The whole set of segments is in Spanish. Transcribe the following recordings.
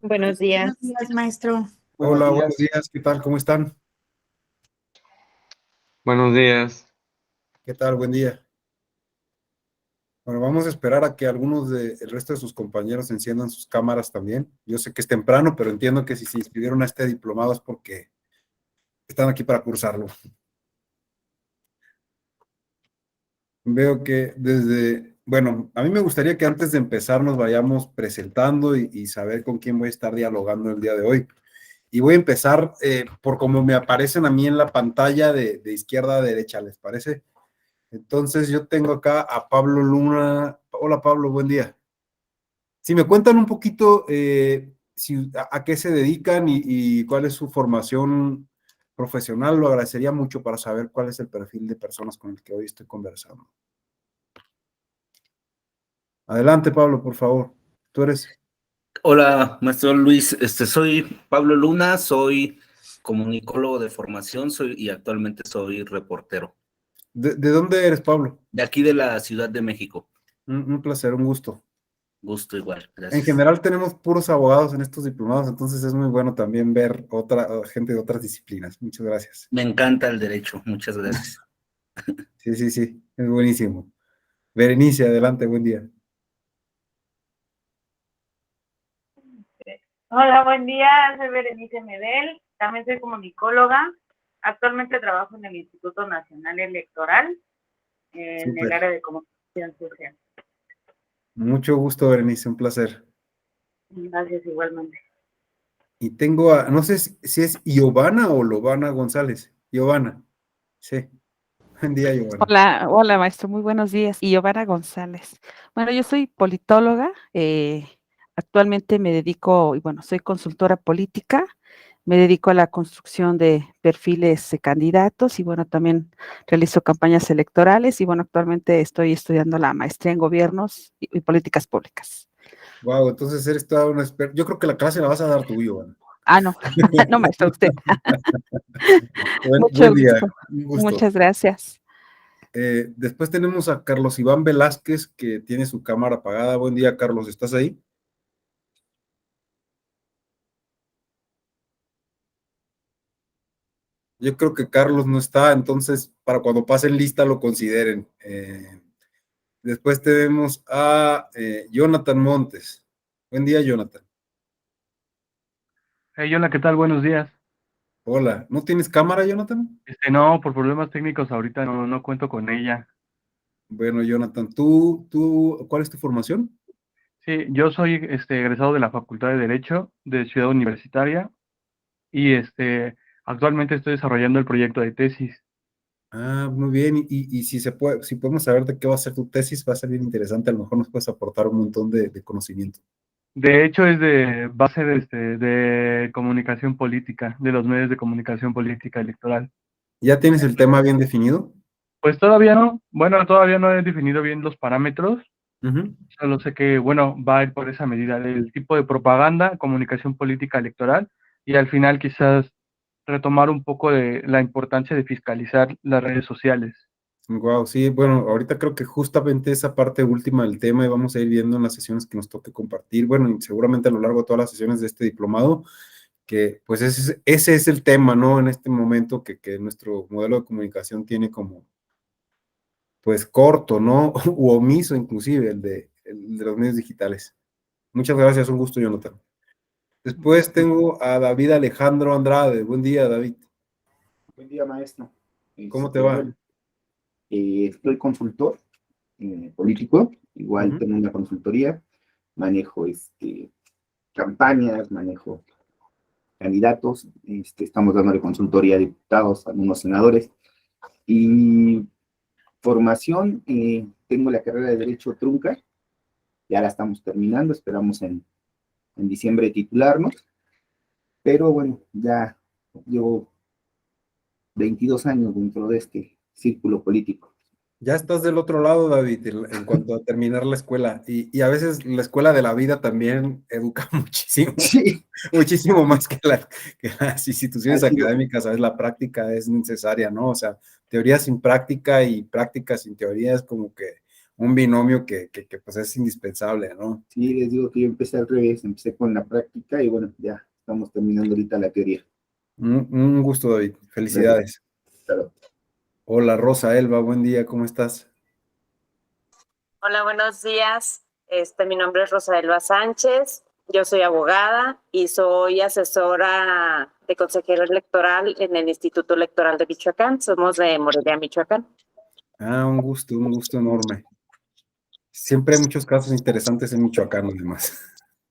Buenos días. Buenos días, maestro. Hola, buenos días, ¿qué tal? ¿Cómo están? Buenos días. ¿Qué tal? Buen día. Bueno, vamos a esperar a que algunos del resto de sus compañeros enciendan sus cámaras también. Yo sé que es temprano, pero entiendo que si se inscribieron a este diplomado es porque están aquí para cursarlo. Veo que bueno, a mí me gustaría que antes de empezar nos vayamos presentando y saber con quién voy a estar dialogando el día de hoy. Y voy a empezar por cómo me aparecen a mí en la pantalla de izquierda a derecha, ¿les parece? Entonces yo tengo acá a Pablo Luna. Hola Pablo, buen día. Si me cuentan un poquito a qué se dedican y cuál es su formación profesional, lo agradecería mucho para saber cuál es el perfil de personas con el que hoy estoy conversando. Adelante Pablo, por favor. Tú eres. Hola, maestro Luis. Soy Pablo Luna, soy comunicólogo de formación, y actualmente soy reportero. ¿De dónde eres, Pablo? De aquí de la Ciudad de México. Un placer, un gusto. Gusto igual, En gracias. general tenemos puros abogados en estos diplomados, entonces es muy bueno también ver gente de otras disciplinas. Muchas gracias. Me encanta el derecho, muchas gracias. Sí, es buenísimo. Berenice, adelante, buen día. Hola, buen día. Soy Berenice Medel. También soy comunicóloga. Actualmente trabajo en el Instituto Nacional Electoral en el Súper. área de comunicación social. Mucho gusto, Berenice, un placer. Gracias, igualmente. Y tengo no sé si es Giovanna o Lovana González. Giovanna. Sí. Buen día, Giovanna. Hola, maestro, muy buenos días. Y Giovanna González. Bueno, yo soy politóloga, actualmente me dedico, y bueno, soy consultora política, me dedico a la construcción de perfiles de candidatos y bueno, también realizo campañas electorales y bueno, actualmente estoy estudiando la maestría en gobiernos y políticas públicas. Wow, entonces eres toda una experta. Yo creo que la clase la vas a dar tú, Giovanna. Ah, no, no, maestro, usted. Buen Mucho día, gusto. un gusto. Muchas gracias. Después tenemos a Carlos Iván Velázquez, que tiene su cámara apagada. Buen día, Carlos, ¿estás ahí? Yo creo que Carlos no está, entonces para cuando pasen lista lo consideren. Después tenemos a Jonathan Montes. Buen día, Jonathan. Hey, hola, ¿qué tal? Buenos días. Hola, ¿no tienes cámara, Jonathan? No, por problemas técnicos ahorita no cuento con ella. Bueno, Jonathan, ¿cuál es tu formación? Sí, yo soy egresado de la Facultad de Derecho de Ciudad Universitaria y actualmente estoy desarrollando el proyecto de tesis. Ah, muy bien. Y si si podemos saber de qué va a ser tu tesis, va a ser bien interesante. A lo mejor nos puedes aportar un montón de conocimiento. De hecho, va a ser de comunicación política, de los medios de comunicación política electoral. ¿Ya tienes el tema bien definido? Pues todavía no, bueno, todavía no he definido bien los parámetros. Ujú. Solo sé que, bueno, va a ir por esa medida del tipo de propaganda, comunicación política electoral, y al final quizás retomar un poco de la importancia de fiscalizar las redes sociales. Wow, sí, bueno, ahorita creo que justamente esa parte última del tema y vamos a ir viendo en las sesiones que nos toque compartir, bueno, y seguramente a lo largo de todas las sesiones de este diplomado, que pues ese es el tema, ¿no? En este momento que nuestro modelo de comunicación tiene como, pues corto, ¿no? U omiso inclusive, el de los medios digitales. Muchas gracias, un gusto, Jonathan. Después tengo a David Alejandro Andrade. Buen día, David. Buen día, maestro. ¿Cómo te va? Bueno, soy consultor político, igual Ujú. tengo una consultoría, manejo campañas, manejo candidatos, estamos dándole consultoría a diputados, a algunos senadores, y formación, tengo la carrera de Derecho trunca, ya la estamos terminando, esperamos en diciembre titularnos, pero bueno, ya llevo 22 años dentro de este círculo político. Ya estás del otro lado, David, en cuanto a terminar la escuela. Y a veces la escuela de la vida también educa muchísimo, Sí, muchísimo más que las instituciones así académicas. A veces la práctica es necesaria, ¿no? O sea, teoría sin práctica y práctica sin teoría es como que un binomio que pues es indispensable, ¿no? Sí, les digo que yo empecé al revés, empecé con la práctica y bueno, ya estamos terminando ahorita la teoría. Un gusto, David. Felicidades. Claro. Hola, Rosa Elba, buen día, ¿cómo estás? Hola, buenos días. Mi nombre es Rosa Elba Sánchez. Yo soy abogada y soy asesora de consejero electoral en el Instituto Electoral de Michoacán. Somos de Morelia, Michoacán. Ah, un gusto enorme. Siempre hay muchos casos interesantes en Michoacán, además,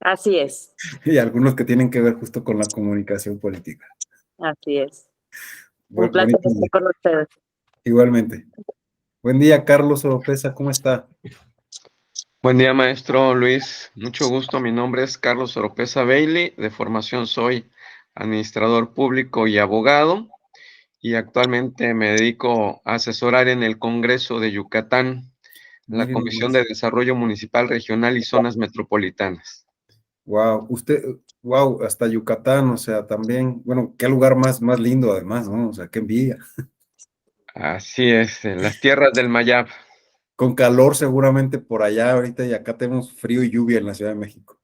Así es, y algunos que tienen que ver justo con la comunicación política. así es. Un placer Bonito estar día. con ustedes. Igualmente. Buen día, Carlos Oropesa, ¿cómo está? Buen día, maestro Luis. Mucho gusto. Mi nombre es Carlos Oropesa Bailey. De formación soy administrador público y abogado. Y actualmente me dedico a asesorar en el Congreso de Yucatán, en la Comisión de Desarrollo Municipal, Regional y Zonas Metropolitanas. Wow, wow, hasta Yucatán, o sea, también, bueno, qué lugar más lindo además, ¿no? O sea, qué envidia. Así es, en las tierras del Mayab. Con calor seguramente por allá ahorita y acá tenemos frío y lluvia en la Ciudad de México.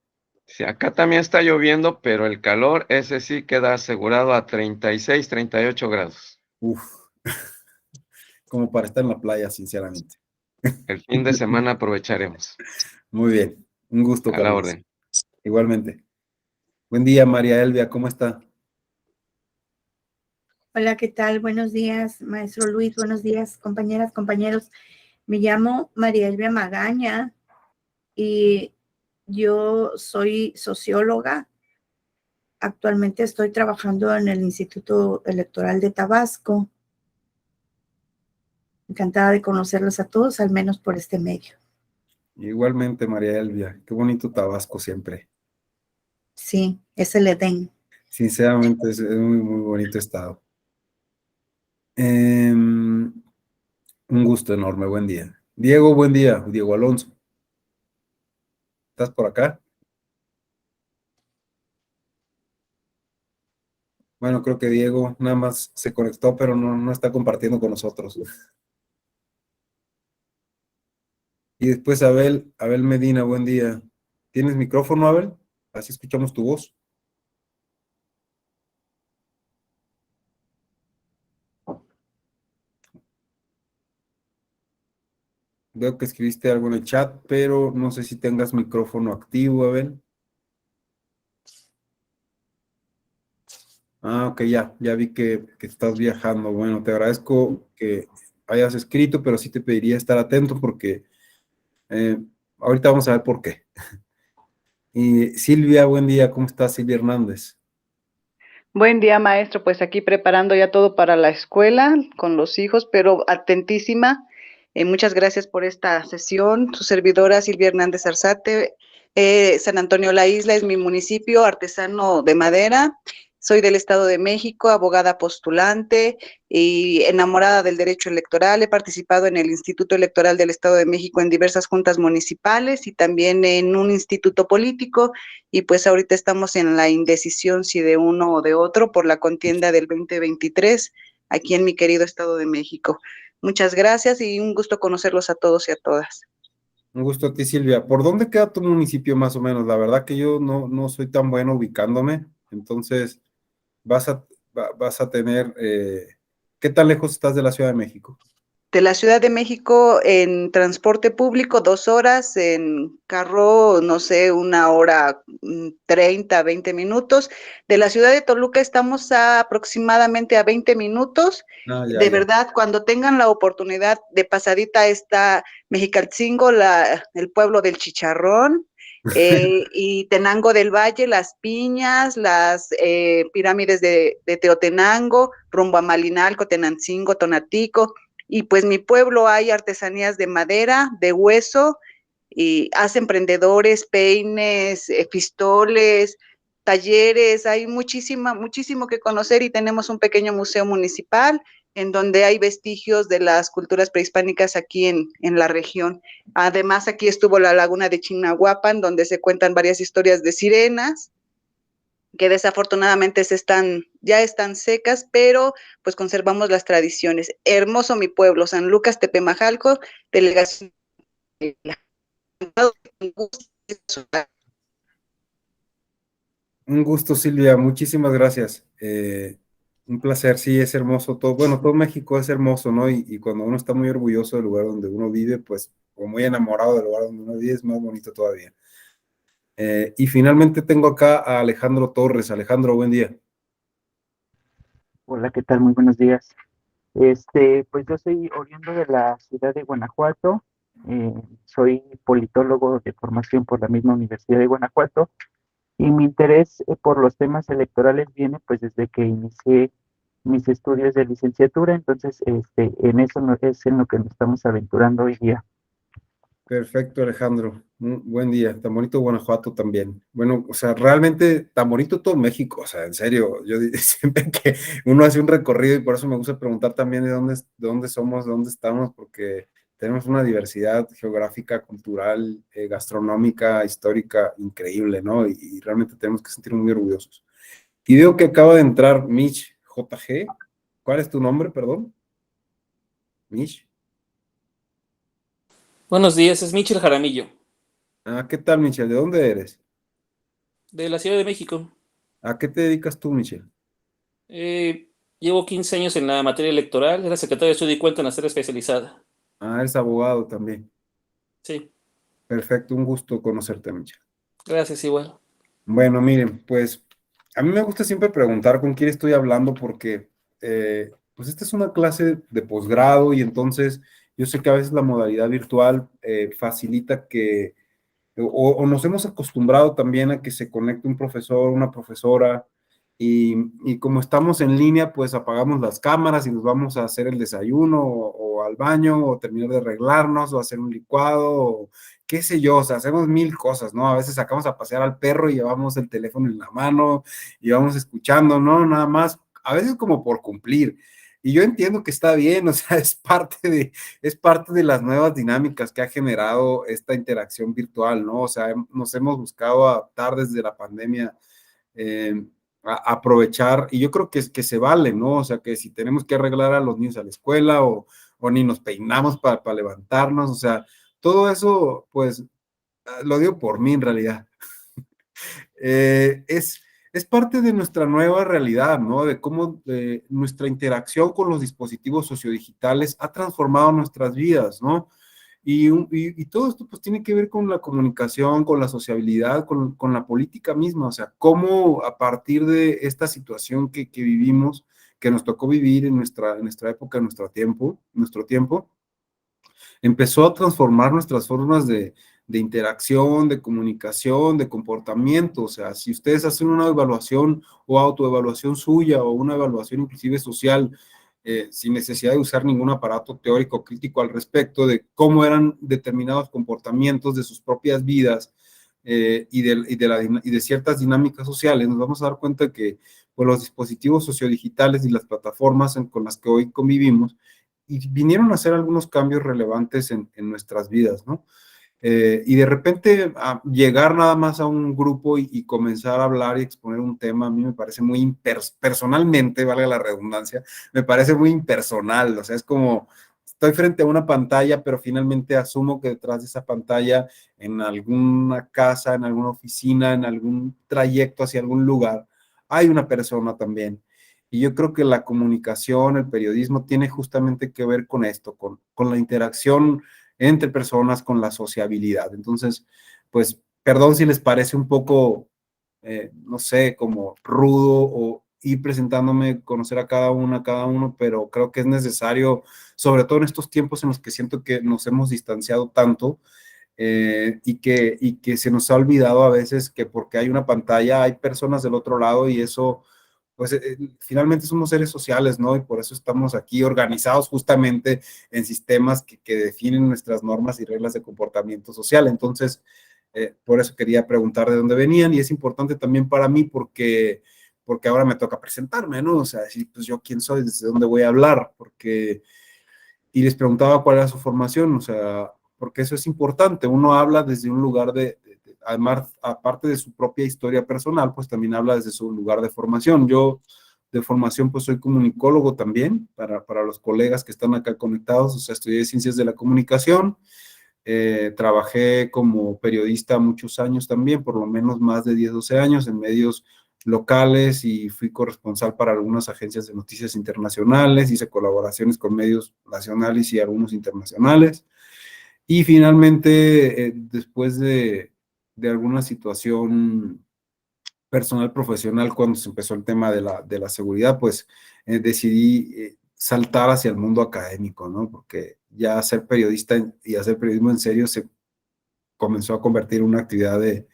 Sí, acá también está lloviendo, pero el calor, ese sí queda asegurado a 36, 38 grados. Uf, como para estar en la playa, sinceramente. El fin de semana aprovecharemos. Muy bien, un gusto, A la Carlos. orden. Igualmente. Buen día, María Elvia, ¿cómo está? Hola, ¿qué tal? Buenos días, maestro Luis. Buenos días, compañeras, compañeros. Me llamo María Elvia Magaña y yo soy socióloga. Actualmente estoy trabajando en el Instituto Electoral de Tabasco. Encantada de conocerlos a todos, al menos por este medio. Igualmente, María Elvia, qué bonito Tabasco siempre. Sí, es el Edén. Sinceramente es muy bonito estado. Un gusto enorme, buen día. Diego, buen día. Diego Alonso. ¿Estás por acá? Bueno, creo que Diego nada más se conectó, pero no está compartiendo con nosotros. Y después Abel Medina, buen día. ¿Tienes micrófono, Abel? Así escuchamos tu voz. Veo que escribiste algo en el chat, pero no sé si tengas micrófono activo, Abel. Ah, ok, ya vi que estás viajando. Bueno, te agradezco que hayas escrito, pero sí te pediría estar atento porque ahorita vamos a ver por qué. Y Silvia, buen día, ¿cómo estás, Silvia Hernández? Buen día, maestro. Pues aquí preparando ya todo para la escuela con los hijos, pero atentísima. Muchas gracias por esta sesión. Su servidora Silvia Hernández Arzate. San Antonio La Isla es mi municipio, artesano de madera. Soy del Estado de México, abogada postulante y enamorada del derecho electoral. He participado en el Instituto Electoral del Estado de México en diversas juntas municipales y también en un instituto político. Y pues ahorita estamos en la indecisión si de uno o de otro por la contienda del 2023 aquí en mi querido Estado de México. Muchas gracias y un gusto conocerlos a todos y a todas. Un gusto a ti, Silvia. ¿Por dónde queda tu municipio más o menos? La verdad que yo no soy tan bueno ubicándome, entonces vas a tener, ¿qué tan lejos estás de la Ciudad de México? De la Ciudad de México en transporte público 2 horas, en carro, no sé, 1 hora 30, 20 minutos. De la ciudad de Toluca estamos aproximadamente a 20 minutos. De verdad, cuando tengan la oportunidad de pasadita está Mexicalcingo, el pueblo del chicharrón, y Tenango del Valle, las piñas, las pirámides de Teotenango, rumbo a Malinalco, Tenancingo, Tonatico. Y pues mi pueblo hay artesanías de madera, de hueso, y hacen emprendedores, peines, pistoles, talleres, hay muchísimo que conocer y tenemos un pequeño museo municipal en donde hay vestigios de las culturas prehispánicas aquí en la región. Además, aquí estuvo la laguna de Chignahuapan, donde se cuentan varias historias de sirenas, que desafortunadamente ya están secas, pero pues conservamos las tradiciones. Hermoso mi pueblo, San Lucas Tepemajalco, delegación Un gusto, Silvia, muchísimas gracias. Un placer, sí, es hermoso todo. Bueno, todo México es hermoso, ¿no? Y cuando uno está muy orgulloso del lugar donde uno vive, pues, o muy enamorado del lugar donde uno vive, es más bonito todavía. Y finalmente tengo acá a Alejandro Torres. Alejandro, buen día. Hola, ¿qué tal? Muy buenos días. Pues yo soy oriundo de la ciudad de Guanajuato. Soy politólogo de formación por la misma Universidad de Guanajuato y mi interés por los temas electorales viene pues desde que inicié mis estudios de licenciatura. Entonces, en eso es en lo que nos estamos aventurando hoy día. Perfecto, Alejandro. Buen día. Tan bonito Guanajuato también. Bueno, o sea, realmente tan bonito todo México. O sea, en serio, yo siempre que uno hace un recorrido, y por eso me gusta preguntar también de dónde somos, de dónde estamos, porque tenemos una diversidad geográfica, cultural, gastronómica, histórica increíble, ¿no? Y realmente tenemos que sentirnos muy orgullosos. Y veo que acaba de entrar Mitch JG. ¿Cuál es tu nombre, perdón? Mitch. Buenos días, es Michel Jaramillo, Ah, ¿qué tal, Michelle? ¿De dónde eres? de la Ciudad de México. ¿A qué te dedicas tú, Michelle? Llevo 15 años en la materia electoral, era secretario de Estudio y Cuenta en la sede especializada. Ah, eres abogado también. Sí, Perfecto, un gusto conocerte, Michelle. gracias, igual. Bueno, miren, pues a mí me gusta siempre preguntar con quién estoy hablando porque pues esta es una clase de posgrado y entonces yo sé que a veces la modalidad virtual facilita que, o nos hemos acostumbrado también a que se conecte un profesor, una profesora, y como estamos en línea, pues apagamos las cámaras y nos vamos a hacer el desayuno o al baño o terminar de arreglarnos o hacer un licuado o qué sé yo, o sea, hacemos mil cosas, ¿no? A veces sacamos a pasear al perro y llevamos el teléfono en la mano y vamos escuchando, ¿no? Nada más, a veces como por cumplir. Y yo entiendo que está bien, o sea, es parte de las nuevas dinámicas que ha generado esta interacción virtual, ¿no? O sea, nos hemos buscado adaptar desde la pandemia, aprovechar, y yo creo que se vale, ¿no? O sea, que si tenemos que arreglar a los niños a la escuela o ni nos peinamos para levantarnos, o sea, todo eso, pues, lo digo por mí en realidad. Es parte de nuestra nueva realidad, ¿no? De cómo nuestra interacción con los dispositivos sociodigitales ha transformado nuestras vidas, ¿no? Y todo esto pues tiene que ver con la comunicación, con la sociabilidad, con la política misma, o sea, cómo a partir de esta situación que vivimos, que nos tocó vivir en nuestra época, en nuestro tiempo, empezó a transformar nuestras formas de interacción, de comunicación, de comportamiento. O sea, si ustedes hacen una evaluación o autoevaluación suya o una evaluación inclusive social, sin necesidad de usar ningún aparato teórico crítico al respecto de cómo eran determinados comportamientos de sus propias vidas y de ciertas dinámicas sociales, nos vamos a dar cuenta que pues, los dispositivos sociodigitales y las plataformas con las que hoy convivimos y vinieron a hacer algunos cambios relevantes en nuestras vidas, ¿no? Y de repente llegar nada más a un grupo y comenzar a hablar y exponer un tema, a mí me parece muy personalmente, valga la redundancia, me parece muy impersonal, o sea, es como estoy frente a una pantalla, pero finalmente asumo que detrás de esa pantalla, en alguna casa, en alguna oficina, en algún trayecto hacia algún lugar, hay una persona también. Y yo creo que la comunicación, el periodismo, tiene justamente que ver con esto, con la interacción entre personas, con la sociabilidad. Entonces, pues, perdón si les parece un poco, no sé, como rudo o ir presentándome, conocer a cada uno, pero creo que es necesario, sobre todo en estos tiempos en los que siento que nos hemos distanciado tanto y que se nos ha olvidado a veces que porque hay una pantalla hay personas del otro lado y eso pues finalmente somos seres sociales, ¿no? Y por eso estamos aquí organizados justamente en sistemas que definen nuestras normas y reglas de comportamiento social. Entonces, por eso quería preguntar de dónde venían y es importante también para mí porque ahora me toca presentarme, ¿no? O sea, decir, pues yo quién soy, desde dónde voy a hablar, y les preguntaba cuál era su formación, o sea, porque eso es importante, uno habla desde un lugar además, aparte de su propia historia personal, pues también habla desde su lugar de formación. Yo de formación pues soy comunicólogo también, para los colegas que están acá conectados, o sea, estudié Ciencias de la Comunicación, Trabajé como periodista muchos años también, por lo menos más de 10, 12 años en medios locales y fui corresponsal para algunas agencias de noticias internacionales, hice colaboraciones con medios nacionales y algunos internacionales. Y finalmente, después de alguna situación personal, profesional, cuando se empezó el tema de la seguridad, pues decidí saltar hacia el mundo académico, ¿no? Porque ya ser periodista y hacer periodismo en serio se comenzó a convertir en una actividad de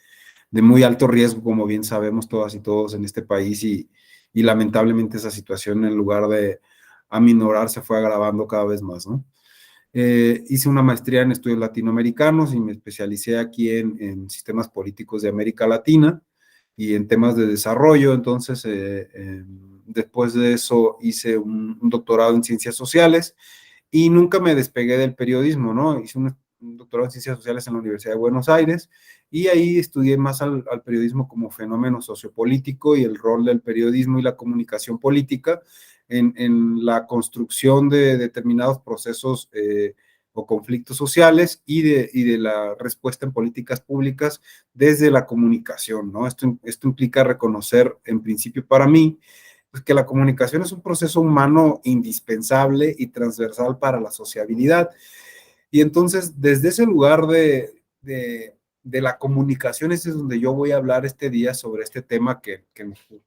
muy alto riesgo, como bien sabemos todas y todos en este país, y lamentablemente esa situación, en lugar de aminorar, se fue agravando cada vez más, ¿no? Hice una maestría en estudios latinoamericanos y me especialicé aquí en sistemas políticos de América Latina y en temas de desarrollo. Entonces, después de eso hice un doctorado en ciencias sociales y nunca me despegué del periodismo, ¿no? Hice un doctorado en ciencias sociales en la Universidad de Buenos Aires y ahí estudié más al periodismo como fenómeno sociopolítico y el rol del periodismo y la comunicación política en la construcción de determinados procesos o conflictos sociales y de la respuesta en políticas públicas desde la comunicación, ¿no? Esto implica reconocer, en principio para mí, pues que la comunicación es un proceso humano indispensable y transversal para la sociabilidad. Y entonces, desde ese lugar de la comunicación, ese es donde yo voy a hablar este día sobre este tema que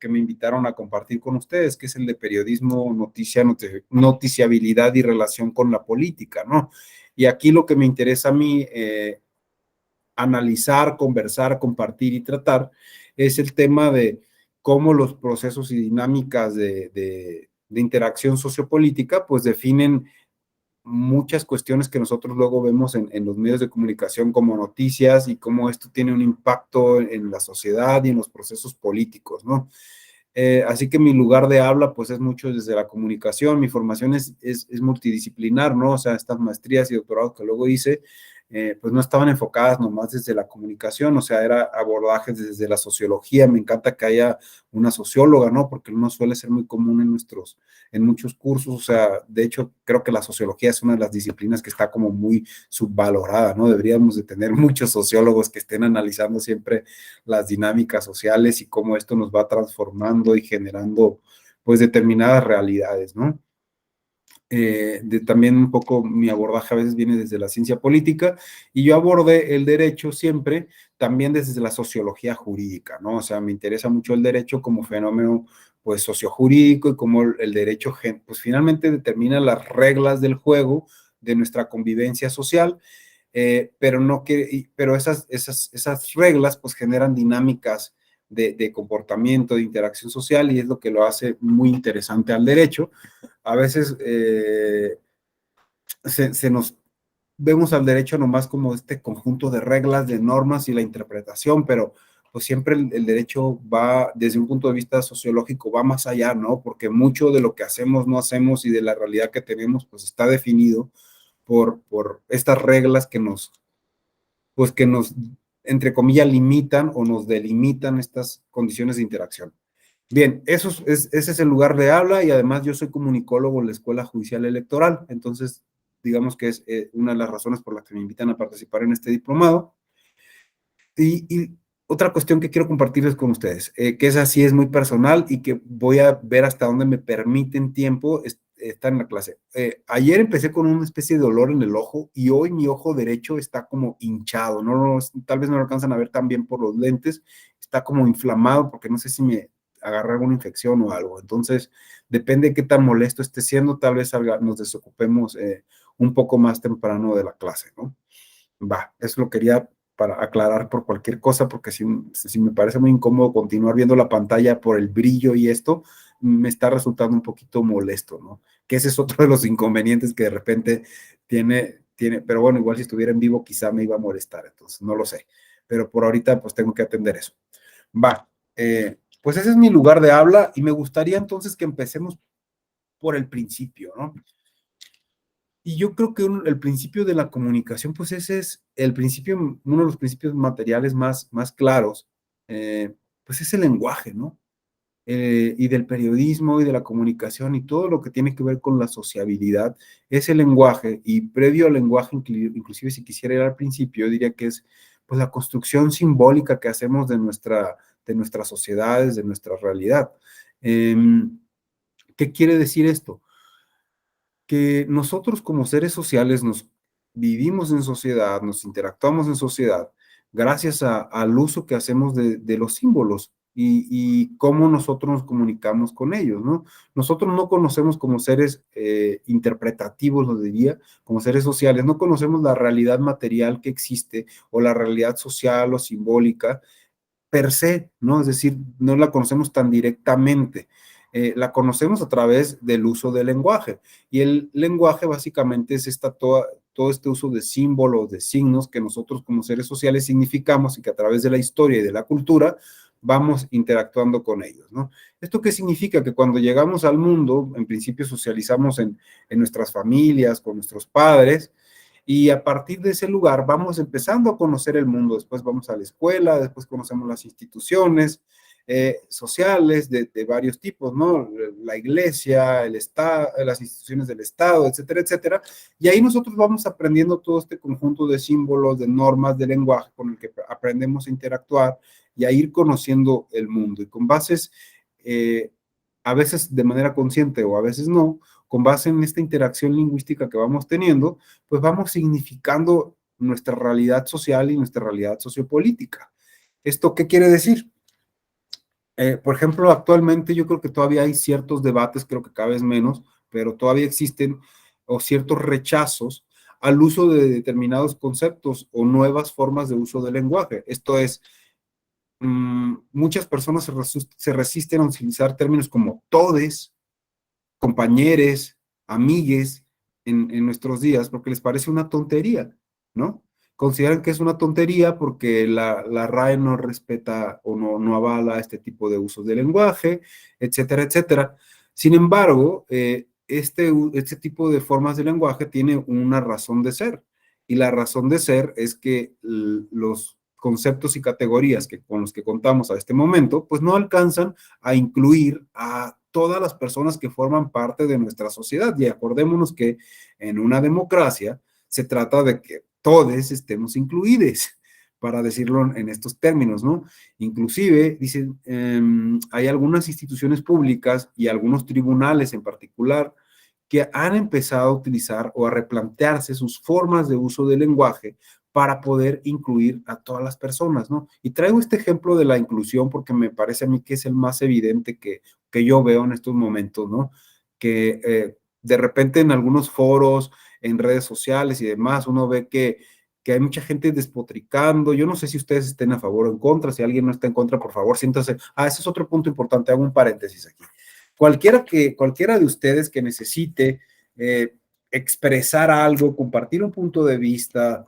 me invitaron a compartir con ustedes, que es el de periodismo, noticiabilidad y relación con la política, ¿no? Y aquí lo que me interesa a mí analizar, conversar, compartir y tratar es el tema de cómo los procesos y dinámicas de interacción sociopolítica pues definen muchas cuestiones que nosotros luego vemos en los medios de comunicación como noticias y cómo esto tiene un impacto en la sociedad y en los procesos políticos, ¿no? Así que mi lugar de habla pues es mucho desde la comunicación, mi formación es multidisciplinar, ¿no? O sea, estas maestrías y doctorados que luego hice, pues no estaban enfocadas nomás desde la comunicación, o sea, era abordajes desde la sociología. Me encanta que haya una socióloga, ¿no? Porque no suele ser muy común en muchos cursos, o sea, de hecho, creo que la sociología es una de las disciplinas que está como muy subvalorada, ¿no? Deberíamos de tener muchos sociólogos que estén analizando siempre las dinámicas sociales y cómo esto nos va transformando y generando, pues, determinadas realidades, ¿no? También un poco mi abordaje a veces viene desde la ciencia política y yo abordé el derecho siempre también desde la sociología jurídica, ¿no? O sea, me interesa mucho el derecho como fenómeno pues sociojurídico y cómo el derecho pues finalmente determina las reglas del juego de nuestra convivencia social, pero esas reglas pues generan dinámicas de comportamiento, de interacción social y es lo que lo hace muy interesante al derecho. A veces nos vemos al derecho nomás como este conjunto de reglas, de normas y la interpretación, pero pues siempre el derecho va, desde un punto de vista sociológico, va más allá, ¿no? Porque mucho de lo que hacemos, no hacemos y de la realidad que tenemos, pues está definido por estas reglas que nos, entre comillas, limitan o nos delimitan estas condiciones de interacción. Bien, ese es el lugar de habla y además yo soy comunicólogo en la Escuela Judicial Electoral, entonces digamos que es una de las razones por las que me invitan a participar en este diplomado. Y otra cuestión que quiero compartirles con ustedes, que esa sí es muy personal y que voy a ver hasta dónde me permiten tiempo estar en la clase. Ayer empecé con una especie de dolor en el ojo y hoy mi ojo derecho está como hinchado, tal vez no lo alcanzan a ver tan bien por los lentes, está como inflamado porque no sé si me agarrar alguna infección o algo. Entonces, depende de qué tan molesto esté siendo, tal vez nos desocupemos un poco más temprano de la clase, ¿no? Va, eso lo quería para aclarar por cualquier cosa, porque si me parece muy incómodo continuar viendo la pantalla por el brillo y esto, me está resultando un poquito molesto, ¿no? Que ese es otro de los inconvenientes que de repente tiene, pero bueno, igual si estuviera en vivo quizá me iba a molestar, entonces no lo sé. Pero por ahorita pues tengo que atender eso. Va, pues ese es mi lugar de habla y me gustaría entonces que empecemos por el principio, ¿no? Y yo creo que el principio de la comunicación, pues ese es el principio, uno de los principios materiales más claros, pues es el lenguaje, ¿no? y del periodismo y de la comunicación y todo lo que tiene que ver con la sociabilidad es el lenguaje, y previo al lenguaje, inclusive si quisiera ir al principio, yo diría que es pues la construcción simbólica que hacemos de nuestras sociedades, de nuestra realidad. ¿Qué quiere decir esto? Que nosotros como seres sociales nos vivimos en sociedad, nos interactuamos en sociedad, gracias al uso que hacemos de los símbolos y cómo nosotros nos comunicamos con ellos, ¿no? Nosotros no conocemos como seres interpretativos, lo diría, como seres sociales, no conocemos la realidad material que existe o la realidad social o simbólica per se, ¿no? Es decir, no la conocemos tan directamente. La conocemos a través del uso del lenguaje. Y el lenguaje básicamente es todo este uso de símbolos, de signos que nosotros como seres sociales significamos y que a través de la historia y de la cultura vamos interactuando con ellos, ¿no? ¿Esto qué significa? Que cuando llegamos al mundo, en principio socializamos en nuestras familias, con nuestros padres, y a partir de ese lugar vamos empezando a conocer el mundo. Después vamos a la escuela, después conocemos las instituciones sociales de varios tipos, ¿no? La iglesia, el Estado, las instituciones del Estado, etcétera, etcétera. Y ahí nosotros vamos aprendiendo todo este conjunto de símbolos, de normas, de lenguaje con el que aprendemos a interactuar y a ir conociendo el mundo. Y con bases, a veces de manera consciente o a veces no, con base en esta interacción lingüística que vamos teniendo, pues vamos significando nuestra realidad social y nuestra realidad sociopolítica. ¿Esto qué quiere decir? Por ejemplo, actualmente yo creo que todavía hay ciertos debates, creo que cada vez menos, pero todavía existen o ciertos rechazos al uso de determinados conceptos o nuevas formas de uso del lenguaje. Esto es, muchas personas se resisten a utilizar términos como todes, compañeros, amigues en nuestros días porque les parece una tontería, ¿no? Consideran que es una tontería porque la RAE no respeta o no avala este tipo de usos de lenguaje, etcétera, etcétera. Sin embargo, este tipo de formas de lenguaje tiene una razón de ser, y la razón de ser es que los conceptos y categorías con los que contamos a este momento, pues no alcanzan a incluir a todas las personas que forman parte de nuestra sociedad. Y acordémonos que en una democracia se trata de que todos estemos incluidos, para decirlo en estos términos, ¿no? Inclusive, dicen, hay algunas instituciones públicas y algunos tribunales en particular que han empezado a utilizar o a replantearse sus formas de uso del lenguaje para poder incluir a todas las personas, ¿no? Y traigo este ejemplo de la inclusión porque me parece a mí que es el más evidente que yo veo en estos momentos, ¿no? Que de repente en algunos foros, en redes sociales y demás, uno ve que hay mucha gente despotricando. Yo no sé si ustedes estén a favor o en contra. Si alguien no está en contra, por favor, siéntase. Ese es otro punto importante. Hago un paréntesis aquí. Cualquiera de ustedes que necesite expresar algo, compartir un punto de vista,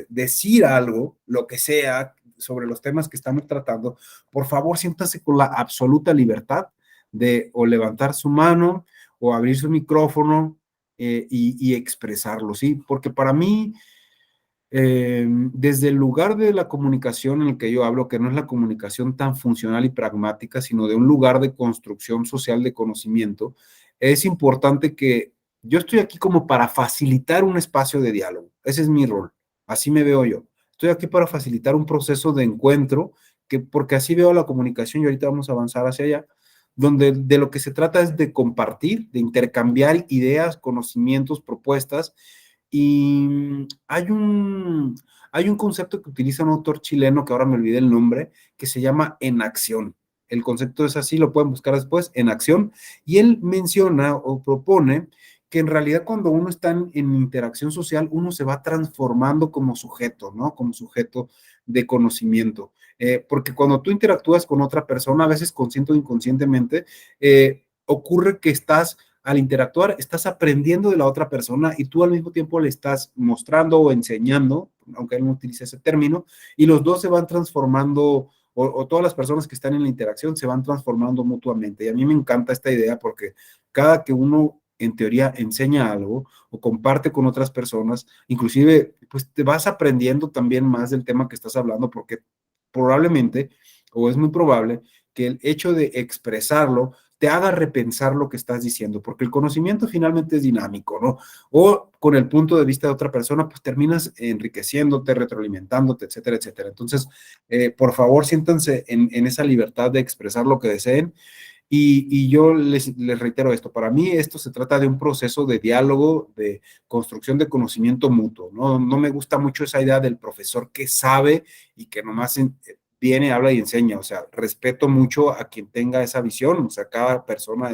decir algo, lo que sea, sobre los temas que estamos tratando, por favor, siéntase con la absoluta libertad de o levantar su mano o abrir su micrófono y expresarlo, ¿sí? Porque para mí, desde el lugar de la comunicación en el que yo hablo, que no es la comunicación tan funcional y pragmática, sino de un lugar de construcción social de conocimiento, es importante que yo estoy aquí como para facilitar un espacio de diálogo. Ese es mi rol, así me veo yo. Estoy aquí para facilitar un proceso de encuentro, porque así veo la comunicación y ahorita vamos a avanzar hacia allá, donde de lo que se trata es de compartir, de intercambiar ideas, conocimientos, propuestas. Y hay un concepto que utiliza un autor chileno, que ahora me olvidé el nombre, que se llama enacción. El concepto es así, lo pueden buscar después, enacción. Y él menciona o propone que en realidad cuando uno está en interacción social, uno se va transformando como sujeto, ¿no? Como sujeto de conocimiento. Porque cuando tú interactúas con otra persona, a veces consciente o inconscientemente, ocurre que al interactuar, estás aprendiendo de la otra persona y tú al mismo tiempo le estás mostrando o enseñando, aunque él no utilice ese término, y los dos se van transformando, o todas las personas que están en la interacción se van transformando mutuamente. Y a mí me encanta esta idea porque cada que uno en teoría enseña algo o comparte con otras personas, inclusive pues te vas aprendiendo también más del tema que estás hablando, porque probablemente, o es muy probable, que el hecho de expresarlo te haga repensar lo que estás diciendo, porque el conocimiento finalmente es dinámico, ¿no? O con el punto de vista de otra persona, pues terminas enriqueciéndote, retroalimentándote, etcétera, etcétera. Entonces, por favor, siéntanse en esa libertad de expresar lo que deseen. Y yo les reitero esto, para mí esto se trata de un proceso de diálogo, de construcción de conocimiento mutuo, ¿no? No me gusta mucho esa idea del profesor que sabe y que nomás viene, habla y enseña, o sea, respeto mucho a quien tenga esa visión, o sea, cada persona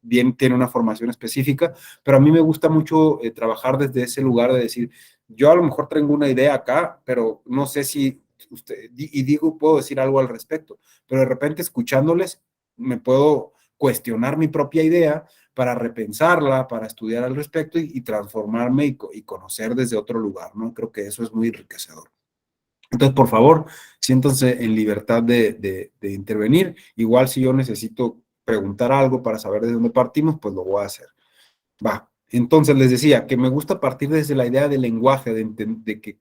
bien, tiene una formación específica, pero a mí me gusta mucho trabajar desde ese lugar de decir, yo a lo mejor tengo una idea acá, pero no sé si usted, y digo, puedo decir algo al respecto, pero de repente escuchándoles, me puedo cuestionar mi propia idea para repensarla, para estudiar al respecto y transformarme y conocer desde otro lugar, ¿no? Creo que eso es muy enriquecedor. Entonces, por favor, siéntanse en libertad de intervenir. Igual si yo necesito preguntar algo para saber de dónde partimos, pues lo voy a hacer. Va. Entonces, les decía que me gusta partir desde la idea del lenguaje, de que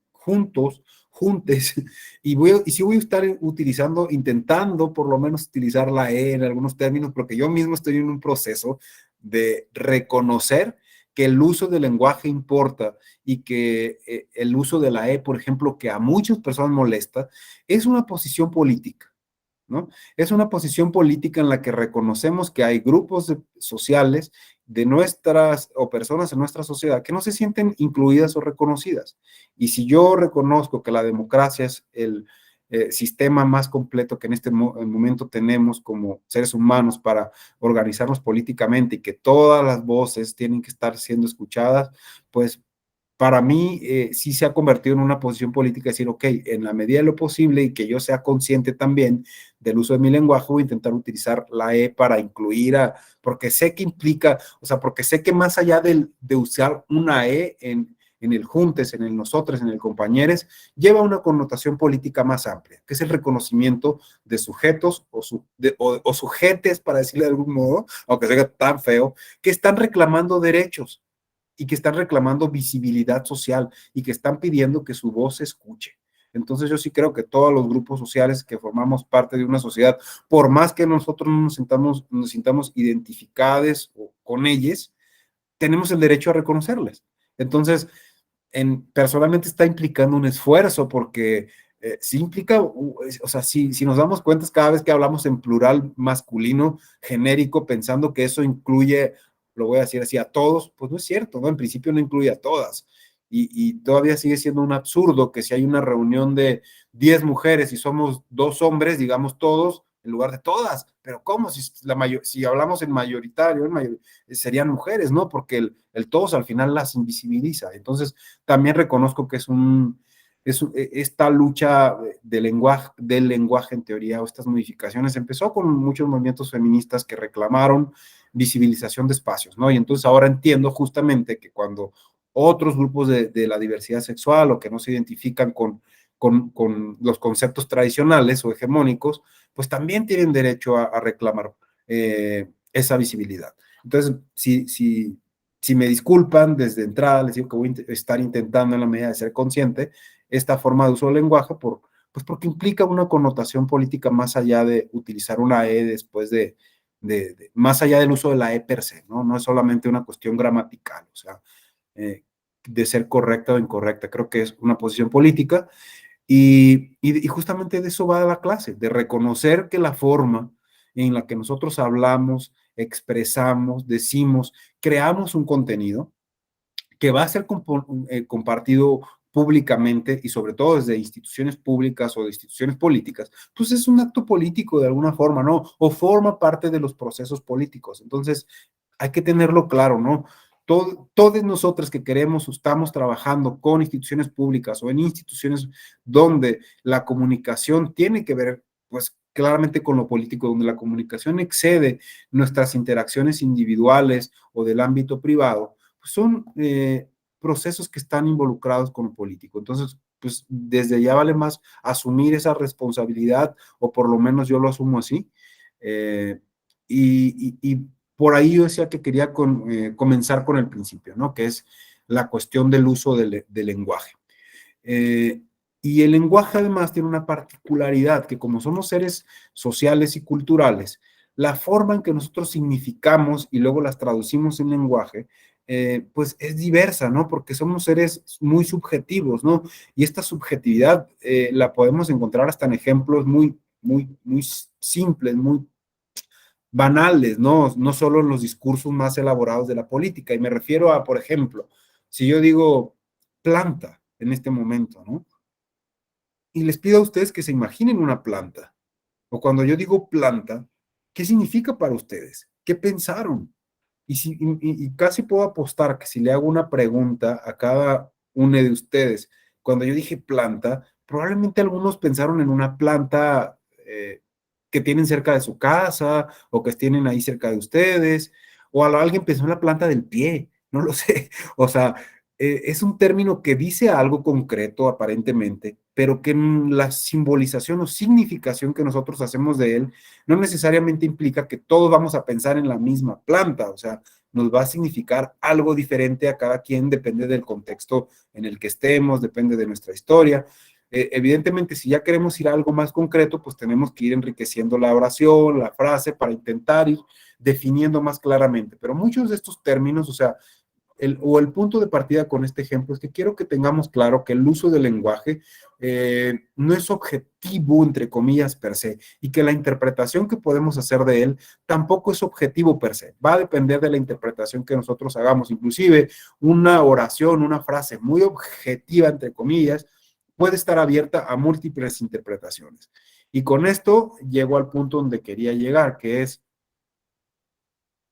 juntes, y sí voy a estar utilizando, intentando por lo menos utilizar la E en algunos términos, porque yo mismo estoy en un proceso de reconocer que el uso del lenguaje importa y que el uso de la E, por ejemplo, que a muchas personas molesta, es una posición política, ¿no? Es una posición política en la que reconocemos que hay grupos sociales de nuestras o personas en nuestra sociedad que no se sienten incluidas o reconocidas. Y si yo reconozco que la democracia es el sistema más completo que en este momento tenemos como seres humanos para organizarnos políticamente y que todas las voces tienen que estar siendo escuchadas, pues para mí sí se ha convertido en una posición política decir, ok, en la medida de lo posible y que yo sea consciente también del uso de mi lenguaje, voy a intentar utilizar la E para incluir porque sé que implica, o sea, porque sé que más allá de usar una E en el juntes, en el nosotros, en el compañeres, lleva una connotación política más amplia, que es el reconocimiento de sujetos o sujetes, para decirle de algún modo, aunque sea tan feo, que están reclamando derechos y que están reclamando visibilidad social y que están pidiendo que su voz se escuche. Entonces yo sí creo que todos los grupos sociales que formamos parte de una sociedad, por más que nosotros no nos sintamos identificados con ellos, tenemos el derecho a reconocerles. Entonces, personalmente está implicando un esfuerzo porque sí implica, o sea, si nos damos cuenta cada vez que hablamos en plural masculino genérico, pensando que eso incluye, lo voy a decir así, a todos, pues no es cierto, ¿no? En principio no incluye a todas. Y todavía sigue siendo un absurdo que si hay una reunión de 10 mujeres y somos 2 hombres, digamos todos, en lugar de todas. Pero ¿cómo? Si hablamos en mayoritario, serían mujeres, ¿no? Porque el todos al final las invisibiliza. Entonces, también reconozco que esta lucha del lenguaje en teoría, o estas modificaciones, empezó con muchos movimientos feministas que reclamaron visibilización de espacios, ¿no? Y entonces ahora entiendo justamente que cuando otros grupos de la diversidad sexual o que no se identifican con los conceptos tradicionales o hegemónicos, pues también tienen derecho a reclamar esa visibilidad. Entonces, si me disculpan desde entrada, les digo que voy a estar intentando en la medida de ser consciente esta forma de uso del lenguaje pues porque implica una connotación política más allá de utilizar una E después más allá del uso de la E per se, ¿no? No es solamente una cuestión gramatical, o sea, de ser correcta o incorrecta. Creo que es una posición política y justamente de eso va la clase, de reconocer que la forma en la que nosotros hablamos, expresamos, decimos, creamos un contenido que va a ser compartido públicamente y sobre todo desde instituciones públicas o de instituciones políticas, pues es un acto político de alguna forma, ¿no? O forma parte de los procesos políticos. Entonces, hay que tenerlo claro, ¿no? Todos nosotros que queremos o estamos trabajando con instituciones públicas o en instituciones donde la comunicación tiene que ver, pues claramente con lo político, donde la comunicación excede nuestras interacciones individuales o del ámbito privado, pues son procesos que están involucrados con lo político. Entonces, pues desde allá vale más asumir esa responsabilidad, o por lo menos yo lo asumo así. Y por ahí yo decía que quería comenzar con el principio, ¿no? Que es la cuestión del uso del lenguaje. Y el lenguaje además tiene una particularidad, que como somos seres sociales y culturales, la forma en que nosotros significamos y luego las traducimos en lenguaje, pues es diversa, ¿no? Porque somos seres muy subjetivos, ¿no? Y esta subjetividad la podemos encontrar hasta en ejemplos muy simples, muy banales, ¿no? No solo en los discursos más elaborados de la política. Y me refiero a, por ejemplo, si yo digo planta en este momento, ¿no? Y les pido a ustedes que se imaginen una planta. O cuando yo digo planta, ¿qué significa para ustedes? ¿Qué pensaron? Y casi puedo apostar que si le hago una pregunta a cada uno de ustedes, cuando yo dije planta, probablemente algunos pensaron en una planta que tienen cerca de su casa o que tienen ahí cerca de ustedes, o alguien pensó en la planta del pie, no lo sé. O sea, es un término que dice algo concreto aparentemente, pero que en la simbolización o significación que nosotros hacemos de él no necesariamente implica que todos vamos a pensar en la misma planta. O sea, nos va a significar algo diferente a cada quien, depende del contexto en el que estemos, depende de nuestra historia. Evidentemente, si ya queremos ir a algo más concreto, pues tenemos que ir enriqueciendo la oración, la frase, para intentar ir definiendo más claramente. Pero muchos de estos términos, o sea, el punto de partida con este ejemplo es que quiero que tengamos claro que el uso del lenguaje no es objetivo, entre comillas, per se, y que la interpretación que podemos hacer de él tampoco es objetivo per se. Va a depender de la interpretación que nosotros hagamos. Inclusive una oración, una frase muy objetiva, entre comillas, puede estar abierta a múltiples interpretaciones. Y con esto llego al punto donde quería llegar, que es: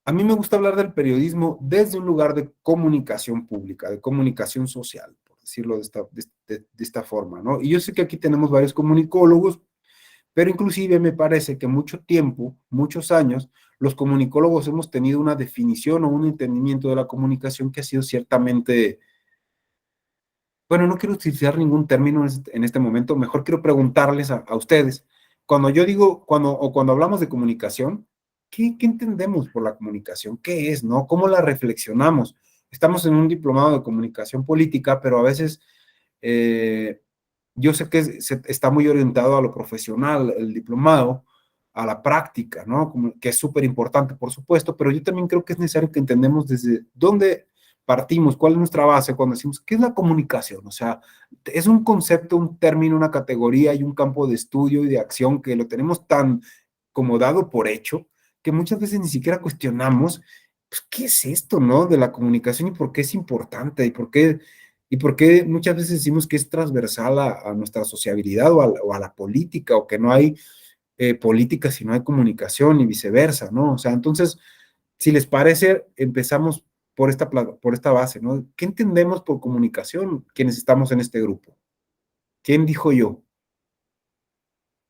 a mí me gusta hablar del periodismo desde un lugar de comunicación pública, de comunicación social, por decirlo de esta forma, ¿no? Y yo sé que aquí tenemos varios comunicólogos, pero inclusive me parece que mucho tiempo, muchos años, los comunicólogos hemos tenido una definición o un entendimiento de la comunicación que ha sido ciertamente, bueno, no quiero utilizar ningún término en este momento, mejor quiero preguntarles a ustedes, cuando yo digo, cuando hablamos de comunicación, ¿qué entendemos por la comunicación? ¿Qué es, no? ¿Cómo la reflexionamos? Estamos en un diplomado de comunicación política, pero a veces yo sé que está muy orientado a lo profesional, el diplomado, a la práctica, ¿no? Que es súper importante, por supuesto, pero yo también creo que es necesario que entendamos desde dónde partimos, cuál es nuestra base cuando decimos, ¿qué es la comunicación? O sea, es un concepto, un término, una categoría y un campo de estudio y de acción que lo tenemos tan como dado por hecho, que muchas veces ni siquiera cuestionamos, pues, ¿qué es esto, no? De la comunicación y por qué es importante y por qué muchas veces decimos que es transversal a nuestra sociabilidad o a la política, o que no hay política si no hay comunicación y viceversa, ¿no? O sea, entonces, si les parece, empezamos por esta base, ¿no? ¿Qué entendemos por comunicación quienes estamos en este grupo? ¿Quién dijo yo?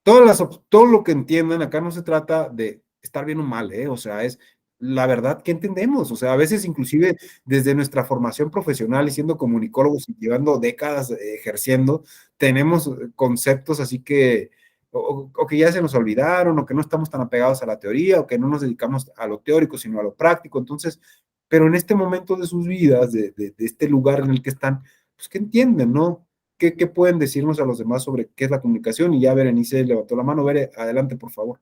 Todo lo que entiendan, acá no se trata de estar bien o mal, o sea, es la verdad que entendemos. O sea, a veces inclusive desde nuestra formación profesional y siendo comunicólogos y llevando décadas ejerciendo, tenemos conceptos así que, o que ya se nos olvidaron, o que no estamos tan apegados a la teoría, o que no nos dedicamos a lo teórico, sino a lo práctico. Entonces, pero en este momento de sus vidas, de este lugar en el que están, pues, ¿qué entienden, no? ¿Qué pueden decirnos a los demás sobre qué es la comunicación? Y ya Berenice levantó la mano. Bere, adelante, por favor.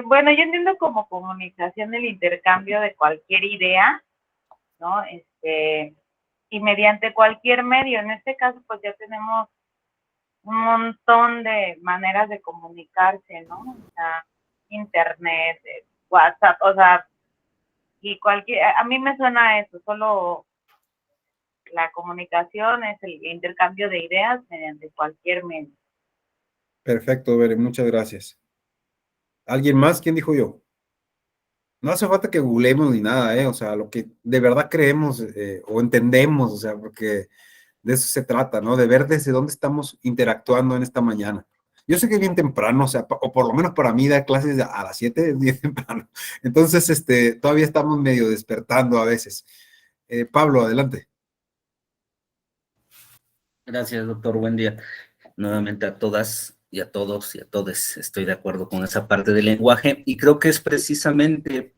Bueno, yo entiendo como comunicación el intercambio de cualquier idea, ¿no? Y mediante cualquier medio. En este caso, pues ya tenemos un montón de maneras de comunicarse, ¿no? O sea, internet, WhatsApp, o sea, y a mí me suena eso, solo la comunicación es el intercambio de ideas mediante cualquier medio. Perfecto, Bere, muchas gracias. ¿Alguien más? ¿Quién dijo yo? No hace falta que googleemos ni nada, o sea, lo que de verdad creemos o entendemos, o sea, porque de eso se trata, ¿no? De ver desde dónde estamos interactuando en esta mañana. Yo sé que es bien temprano, o sea, o por lo menos para mí dar clases a las 7 es bien temprano. Entonces, todavía estamos medio despertando a veces. Pablo, adelante. Gracias, doctor. Buen día. Nuevamente a todas y a todos y a todes. Estoy de acuerdo con esa parte del lenguaje y creo que es precisamente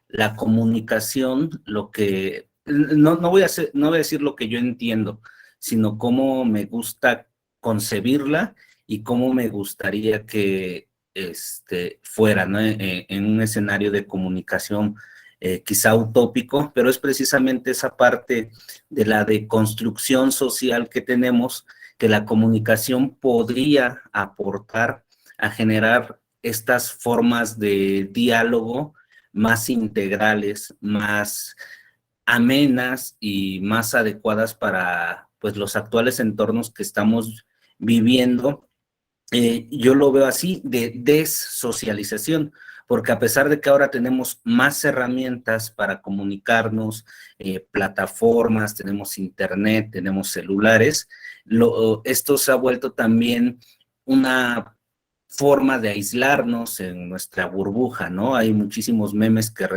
la comunicación lo que, no voy a decir lo que yo entiendo, sino cómo me gusta concebirla y cómo me gustaría que fuera, ¿no? En un escenario de comunicación quizá utópico, pero es precisamente esa parte de la deconstrucción social que tenemos, que la comunicación podría aportar a generar estas formas de diálogo más integrales, más amenas y más adecuadas para pues los actuales entornos que estamos viviendo. Yo lo veo así, de dessocialización, porque a pesar de que ahora tenemos más herramientas para comunicarnos, plataformas, tenemos internet, tenemos celulares, esto se ha vuelto también una forma de aislarnos en nuestra burbuja, ¿no? Hay muchísimos memes que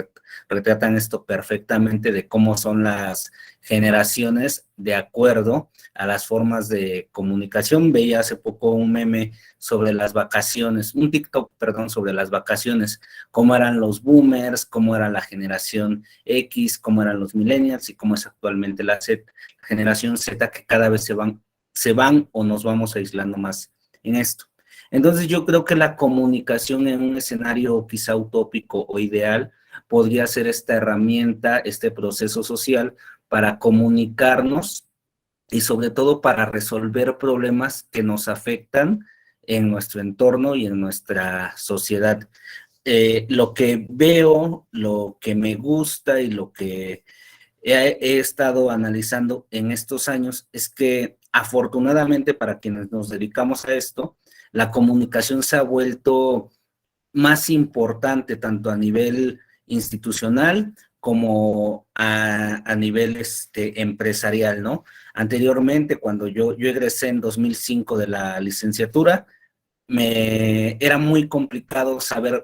retratan esto perfectamente de cómo son las generaciones de acuerdo a las formas de comunicación. Veía hace poco un meme sobre las vacaciones, un TikTok, perdón, sobre las vacaciones, cómo eran los boomers, cómo era la generación X, cómo eran los millennials y cómo es actualmente la generación Z, que cada vez se van o nos vamos aislando más en esto. Entonces yo creo que la comunicación en un escenario quizá utópico o ideal podría ser esta herramienta, este proceso social para comunicarnos y sobre todo para resolver problemas que nos afectan en nuestro entorno y en nuestra sociedad. Lo que veo, lo que me gusta y lo que he estado analizando en estos años es que afortunadamente para quienes nos dedicamos a esto, la comunicación se ha vuelto más importante tanto a nivel institucional como a nivel empresarial, ¿no? Anteriormente, cuando yo egresé en 2005 de la licenciatura, era muy complicado saber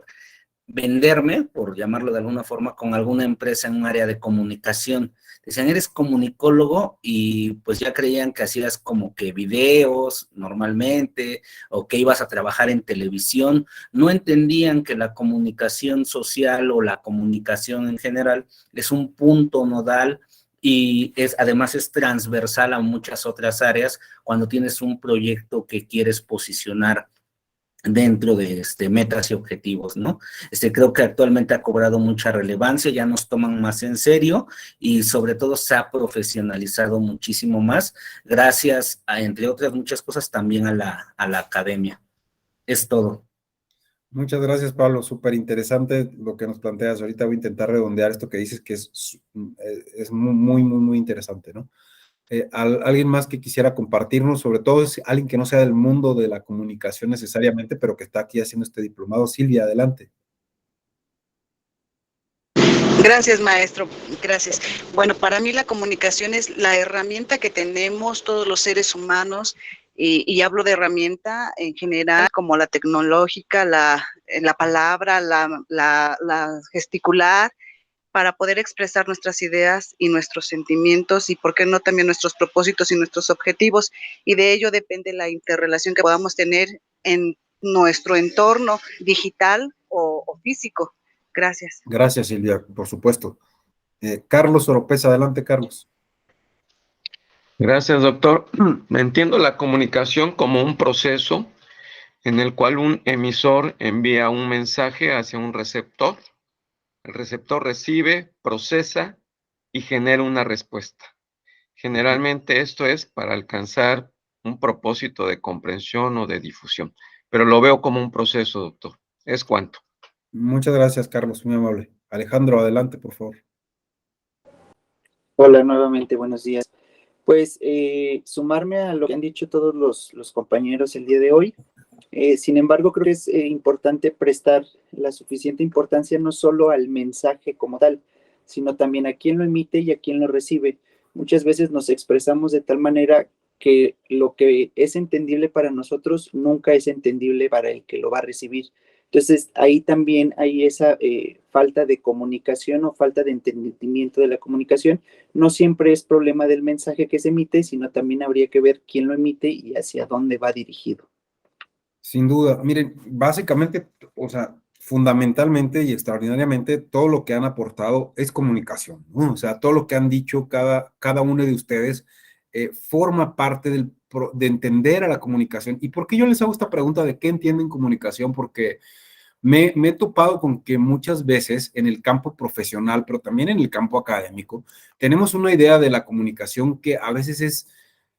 venderme, por llamarlo de alguna forma, con alguna empresa en un área de comunicación. Decían, eres comunicólogo, y pues ya creían que hacías como que videos normalmente, o que ibas a trabajar en televisión. No entendían que la comunicación social o la comunicación en general es un punto nodal y además es transversal a muchas otras áreas cuando tienes un proyecto que quieres posicionar dentro de metas y objetivos, ¿no? Creo que actualmente ha cobrado mucha relevancia, ya nos toman más en serio y sobre todo se ha profesionalizado muchísimo más, gracias a, entre otras muchas cosas, también a la academia. Es todo. Muchas gracias, Pablo. Súper interesante lo que nos planteas. Ahorita voy a intentar redondear esto que dices, que es muy interesante, ¿no? Alguien más que quisiera compartirnos, sobre todo es alguien que no sea del mundo de la comunicación necesariamente, pero que está aquí haciendo este diplomado. Silvia, adelante. Gracias, maestro. Gracias. Bueno, para mí la comunicación es la herramienta que tenemos todos los seres humanos, y hablo de herramienta en general, como la tecnológica, la palabra, la gesticular, para poder expresar nuestras ideas y nuestros sentimientos y, por qué no, también nuestros propósitos y nuestros objetivos. Y de ello depende la interrelación que podamos tener en nuestro entorno digital o físico. Gracias. Gracias, Silvia, por supuesto. Carlos Oropesa, adelante, Carlos. Gracias, doctor. Entiendo la comunicación como un proceso en el cual un emisor envía un mensaje hacia un receptor. El receptor recibe, procesa y genera una respuesta. Generalmente esto es para alcanzar un propósito de comprensión o de difusión, pero lo veo como un proceso, doctor. ¿Es cuánto? Muchas gracias, Carlos, muy amable. Alejandro, adelante, por favor. Hola, nuevamente, buenos días. Pues sumarme a lo que han dicho todos los compañeros el día de hoy. Sin embargo, creo que es importante prestar la suficiente importancia no solo al mensaje como tal, sino también a quien lo emite y a quien lo recibe. Muchas veces nos expresamos de tal manera que lo que es entendible para nosotros nunca es entendible para el que lo va a recibir. Entonces, ahí también hay esa falta de comunicación o falta de entendimiento de la comunicación. No siempre es problema del mensaje que se emite, sino también habría que ver quién lo emite y hacia dónde va dirigido. Sin duda. Miren, básicamente, o sea, fundamentalmente y extraordinariamente, todo lo que han aportado es comunicación, ¿no? O sea, todo lo que han dicho cada uno de ustedes forma parte de entender a la comunicación. ¿Y por qué yo les hago esta pregunta de qué entienden comunicación? Porque me he topado con que muchas veces en el campo profesional, pero también en el campo académico, tenemos una idea de la comunicación que a veces es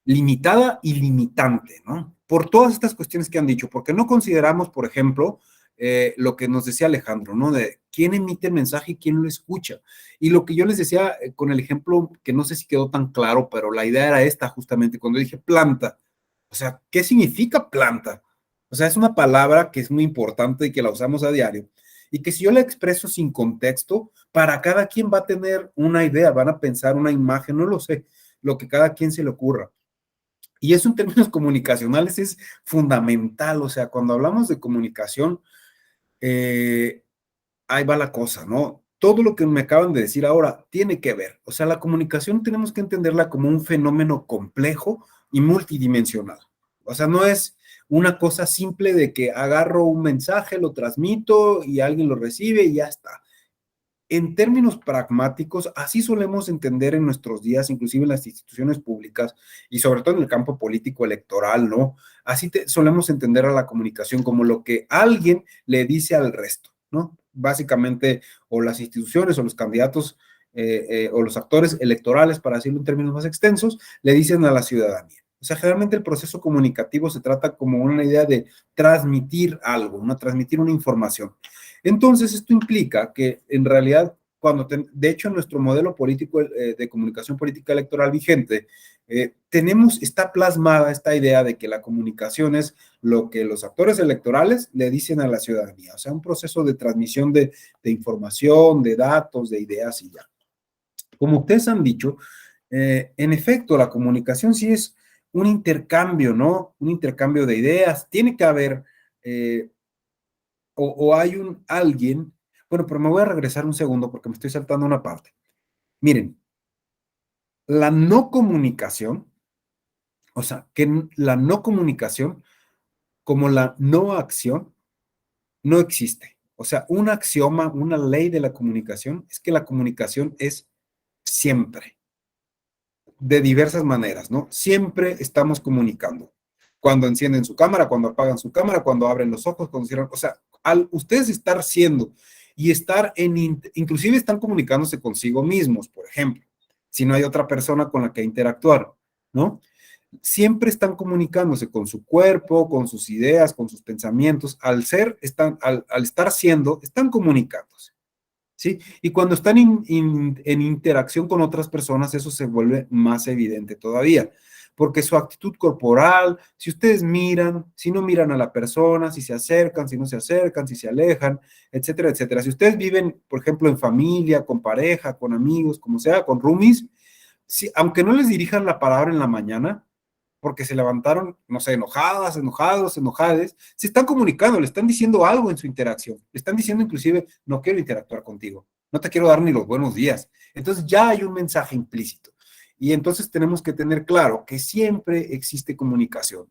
limitada y limitante, ¿no? Por todas estas cuestiones que han dicho, porque no consideramos, por ejemplo, lo que nos decía Alejandro, ¿no? De quién emite el mensaje y quién lo escucha. Y lo que yo les decía con el ejemplo, que no sé si quedó tan claro, pero la idea era esta justamente, cuando dije planta. O sea, ¿qué significa planta? O sea, es una palabra que es muy importante y que la usamos a diario. Y que si yo la expreso sin contexto, para cada quien va a tener una idea, van a pensar una imagen, no lo sé, lo que cada quien se le ocurra. Y eso en términos comunicacionales es fundamental. O sea, cuando hablamos de comunicación, ahí va la cosa, ¿no? Todo lo que me acaban de decir ahora tiene que ver. O sea, la comunicación tenemos que entenderla como un fenómeno complejo y multidimensional. O sea, no es una cosa simple de que agarro un mensaje, lo transmito y alguien lo recibe y ya está. En términos pragmáticos, así solemos entender en nuestros días, inclusive en las instituciones públicas y sobre todo en el campo político electoral, ¿no? Así solemos entender a la comunicación como lo que alguien le dice al resto, ¿no? Básicamente, o las instituciones o los candidatos o los actores electorales, para decirlo en términos más extensos, le dicen a la ciudadanía. O sea, generalmente el proceso comunicativo se trata como una idea de transmitir algo, ¿no? Transmitir una información. Entonces, esto implica que en realidad, de hecho, en nuestro modelo político de comunicación política electoral vigente, está plasmada esta idea de que la comunicación es lo que los actores electorales le dicen a la ciudadanía, o sea, un proceso de transmisión de información, de datos, de ideas y ya. Como ustedes han dicho, en efecto, la comunicación sí es un intercambio, ¿no? Un intercambio de ideas. Tiene que haber, o hay alguien, bueno, pero me voy a regresar un segundo porque me estoy saltando una parte. Miren, la no comunicación, o sea, que la no comunicación, como la no acción, no existe. O sea, un axioma, una ley de la comunicación es que la comunicación es siempre, de diversas maneras, ¿no? Siempre estamos comunicando. Cuando encienden su cámara, cuando apagan su cámara, cuando abren los ojos, cuando cierran, o sea, al ustedes estar siendo y estar inclusive están comunicándose consigo mismos, por ejemplo, si no hay otra persona con la que interactuar, ¿no? Siempre están comunicándose con su cuerpo, con sus ideas, con sus pensamientos. Al estar siendo, están comunicándose, ¿sí? Y cuando están en interacción con otras personas, eso se vuelve más evidente todavía, porque su actitud corporal, si ustedes miran, si no miran a la persona, si se acercan, si no se acercan, si se alejan, etcétera, etcétera. Si ustedes viven, por ejemplo, en familia, con pareja, con amigos, como sea, con roomies, aunque no les dirijan la palabra en la mañana, porque se levantaron, no sé, enojadas, enojados, enojades, se están comunicando, le están diciendo algo en su interacción, le están diciendo inclusive, no quiero interactuar contigo, no te quiero dar ni los buenos días. Entonces ya hay un mensaje implícito. Y entonces tenemos que tener claro que siempre existe comunicación.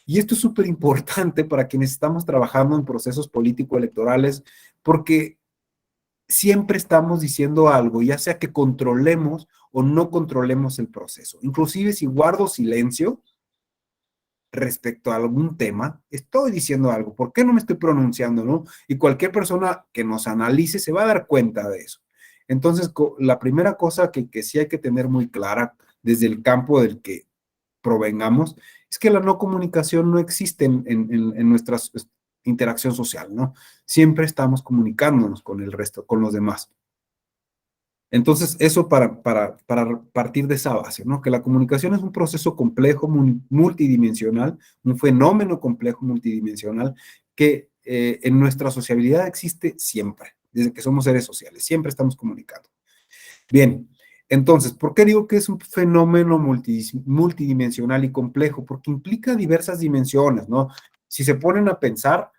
Y esto es súper importante para quienes estamos trabajando en procesos político-electorales, porque siempre estamos diciendo algo, ya sea que controlemos o no controlemos el proceso. Inclusive si guardo silencio respecto a algún tema, estoy diciendo algo. ¿Por qué no me estoy pronunciando, no? Y cualquier persona que nos analice se va a dar cuenta de eso. Entonces, la primera cosa que sí hay que tener muy clara desde el campo del que provengamos es que la no comunicación no existe en nuestra interacción social, ¿no? Siempre estamos comunicándonos con el resto, con los demás. Entonces, eso para partir de esa base, ¿no? Que la comunicación es un proceso complejo, multidimensional, un fenómeno complejo, multidimensional, que en nuestra sociabilidad existe siempre, desde que somos seres sociales, siempre estamos comunicando. Bien, entonces, ¿por qué digo que es un fenómeno multidimensional y complejo? Porque implica diversas dimensiones, ¿no? Si se ponen a pensar,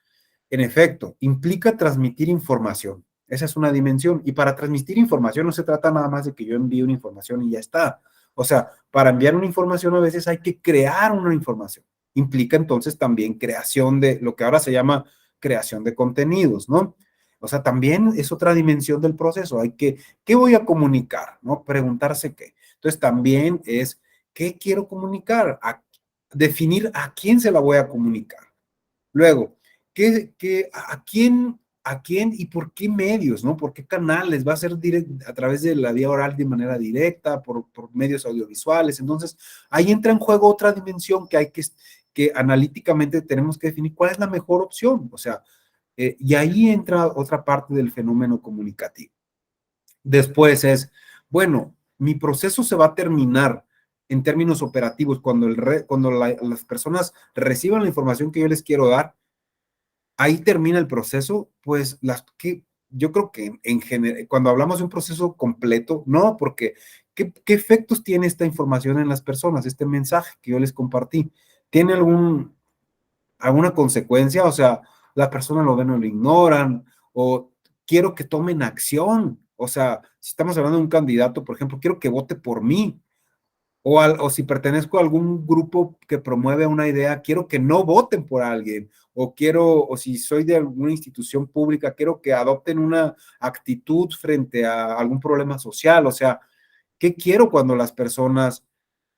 en efecto, implica transmitir información. Esa es una dimensión. Y para transmitir información no se trata nada más de que yo envíe una información y ya está. O sea, para enviar una información a veces hay que crear una información. Implica entonces también creación de lo que ahora se llama creación de contenidos, ¿no? O sea, también es otra dimensión del proceso. ¿Qué voy a comunicar? ¿No? Preguntarse qué. Entonces también es ¿qué quiero comunicar? Definir a quién se la voy a comunicar. Luego, a quién y por qué medios, ¿no? ¿Por qué canales? ¿Va a ser a través de la vía oral de manera directa, por medios audiovisuales? Entonces, ahí entra en juego otra dimensión que hay que analíticamente tenemos que definir cuál es la mejor opción. O sea, y ahí entra otra parte del fenómeno comunicativo. Después bueno, mi proceso se va a terminar en términos operativos cuando las personas reciban la información que yo les quiero dar. Ahí termina el proceso, pues yo creo que en general, cuando hablamos de un proceso completo, no, porque ¿qué efectos tiene esta información en las personas, este mensaje que yo les compartí? ¿Tiene alguna consecuencia? O sea, la persona lo ven o lo ignoran, o quiero que tomen acción. O sea, si estamos hablando de un candidato, por ejemplo, quiero que vote por mí. O si pertenezco a algún grupo que promueve una idea, quiero que no voten por alguien, o si soy de alguna institución pública, quiero que adopten una actitud frente a algún problema social. O sea, ¿qué quiero cuando las personas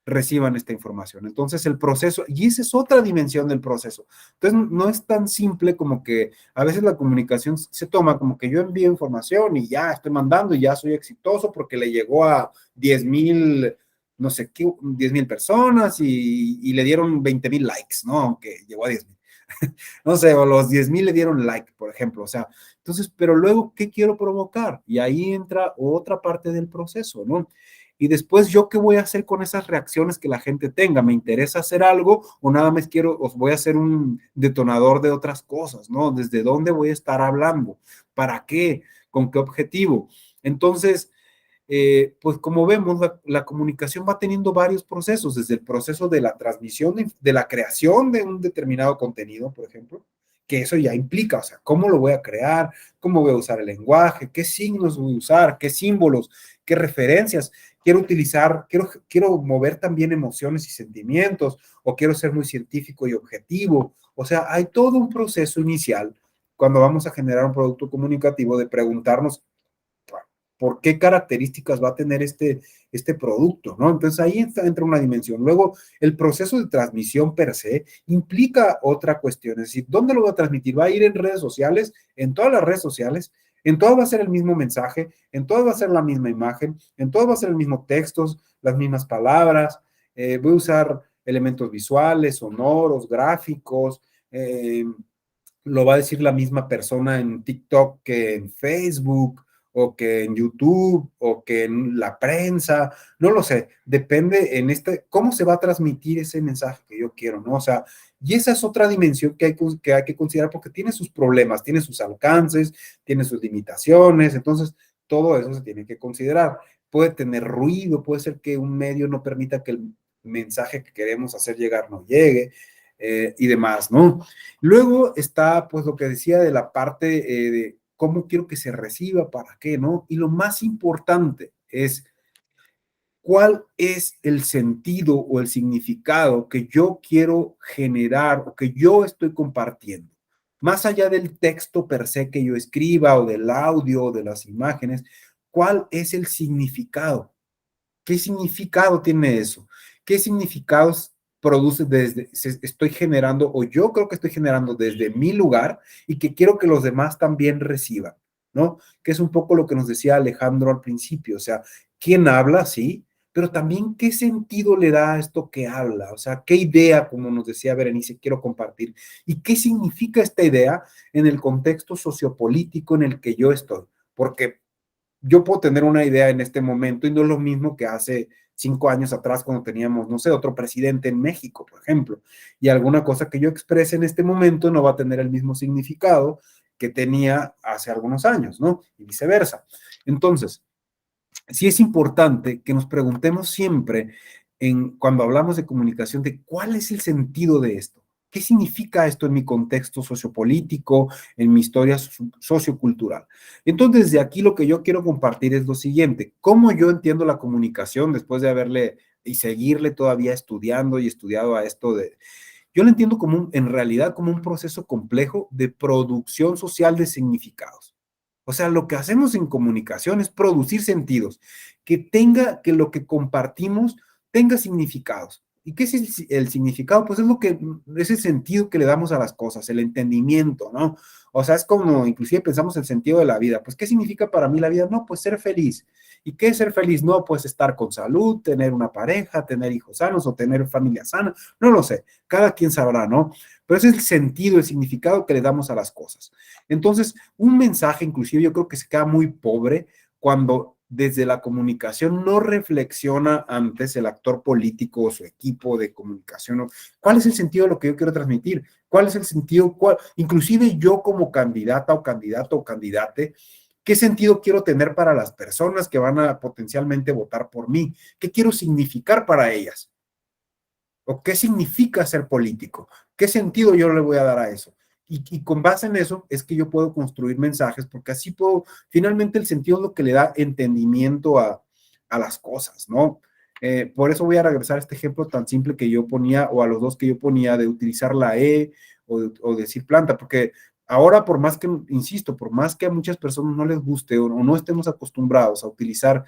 reciban esta información? Entonces el proceso, y esa es otra dimensión del proceso. Entonces no es tan simple como que a veces la comunicación se toma como que yo envío información y ya estoy mandando y ya soy exitoso porque le llegó a 10,000, no sé qué, 10,000 personas y le dieron 20,000 likes, ¿no? Aunque llegó a 10,000. No sé, o los 10,000 le dieron like, por ejemplo. O sea, entonces, pero luego, ¿qué quiero provocar? Y ahí entra otra parte del proceso, ¿no? Y después, ¿yo qué voy a hacer con esas reacciones que la gente tenga? ¿Me interesa hacer algo o nada más os voy a hacer un detonador de otras cosas, ¿no? ¿Desde dónde voy a estar hablando? ¿Para qué? ¿Con qué objetivo? Entonces, pues como vemos, la comunicación va teniendo varios procesos, desde el proceso de la transmisión, de la creación de un determinado contenido, por ejemplo, que eso ya implica, o sea, cómo lo voy a crear, cómo voy a usar el lenguaje, qué signos voy a usar, qué símbolos, qué referencias quiero utilizar, quiero mover también emociones y sentimientos, o quiero ser muy científico y objetivo. O sea, hay todo un proceso inicial cuando vamos a generar un producto comunicativo de preguntarnos por qué características va a tener este producto, ¿no? Entonces ahí entra una dimensión. Luego, el proceso de transmisión per se implica otra cuestión, es decir, ¿dónde lo va a transmitir? ¿Va a ir en redes sociales? ¿En todas las redes sociales? ¿En todas va a ser el mismo mensaje? ¿En todas va a ser la misma imagen? ¿En todas va a ser el mismo textos, las mismas palabras? ¿Voy a usar elementos visuales, sonoros, gráficos? ¿Lo va a decir la misma persona en TikTok que en Facebook, o que en YouTube, o que en la prensa? No lo sé, depende cómo se va a transmitir ese mensaje que yo quiero, ¿no? O sea, y esa es otra dimensión que hay que considerar, porque tiene sus problemas, tiene sus alcances, tiene sus limitaciones. Entonces todo eso se tiene que considerar. Puede tener ruido, puede ser que un medio no permita que el mensaje que queremos hacer llegar no llegue, y demás, ¿no? Luego está, pues, lo que decía de la parte de cómo quiero que se reciba, para qué, ¿no? Y lo más importante es cuál es el sentido o el significado que yo quiero generar o que yo estoy compartiendo. Más allá del texto per se que yo escriba, o del audio, o de las imágenes, ¿cuál es el significado? ¿Qué significado tiene eso? ¿Qué significados produce estoy generando, o yo creo que estoy generando desde mi lugar, y que quiero que los demás también reciban, ¿no? Que es un poco lo que nos decía Alejandro al principio. O sea, ¿quién habla? Sí, pero también qué sentido le da a esto que habla. O sea, qué idea, como nos decía Berenice, quiero compartir, y qué significa esta idea en el contexto sociopolítico en el que yo estoy. Porque yo puedo tener una idea en este momento y no es lo mismo que hace 5 años atrás, cuando teníamos, no sé, otro presidente en México, por ejemplo, y alguna cosa que yo exprese en este momento no va a tener el mismo significado que tenía hace algunos años, ¿no? Y viceversa. Entonces, sí es importante que nos preguntemos siempre, cuando hablamos de comunicación, de cuál es el sentido de esto. ¿Qué significa esto en mi contexto sociopolítico, en mi historia sociocultural? Entonces, desde aquí lo que yo quiero compartir es lo siguiente: cómo yo entiendo la comunicación después de haberle y seguirle todavía estudiando y estudiado a esto yo lo entiendo en realidad como un proceso complejo de producción social de significados. O sea, lo que hacemos en comunicación es producir sentidos, que lo que compartimos tenga significados. ¿Y qué es el significado? Pues es el sentido que le damos a las cosas, el entendimiento, ¿no? O sea, es como, inclusive pensamos el sentido de la vida. Pues, ¿qué significa para mí la vida? No, pues ser feliz. ¿Y qué es ser feliz? No, pues estar con salud, tener una pareja, tener hijos sanos o tener familia sana. No lo sé, cada quien sabrá, ¿no? Pero ese es el sentido, el significado que le damos a las cosas. Entonces, un mensaje, inclusive, yo creo que se queda muy pobre cuando desde la comunicación no reflexiona antes el actor político o su equipo de comunicación. ¿Cuál es el sentido de lo que yo quiero transmitir? ¿Cuál es el sentido? Inclusive yo como candidata o candidato o candidate, ¿qué sentido quiero tener para las personas que van a potencialmente votar por mí? ¿Qué quiero significar para ellas? ¿O qué significa ser político? ¿Qué sentido yo le voy a dar a eso? Y con base en eso es que yo puedo construir mensajes, porque así puedo, finalmente el sentido es lo que le da entendimiento a las cosas, ¿no? Por eso voy a regresar a este ejemplo tan simple que yo ponía, o a los dos que yo ponía, de utilizar la E o decir planta, porque ahora por más que, insisto, por más que a muchas personas no les guste o no estemos acostumbrados a utilizar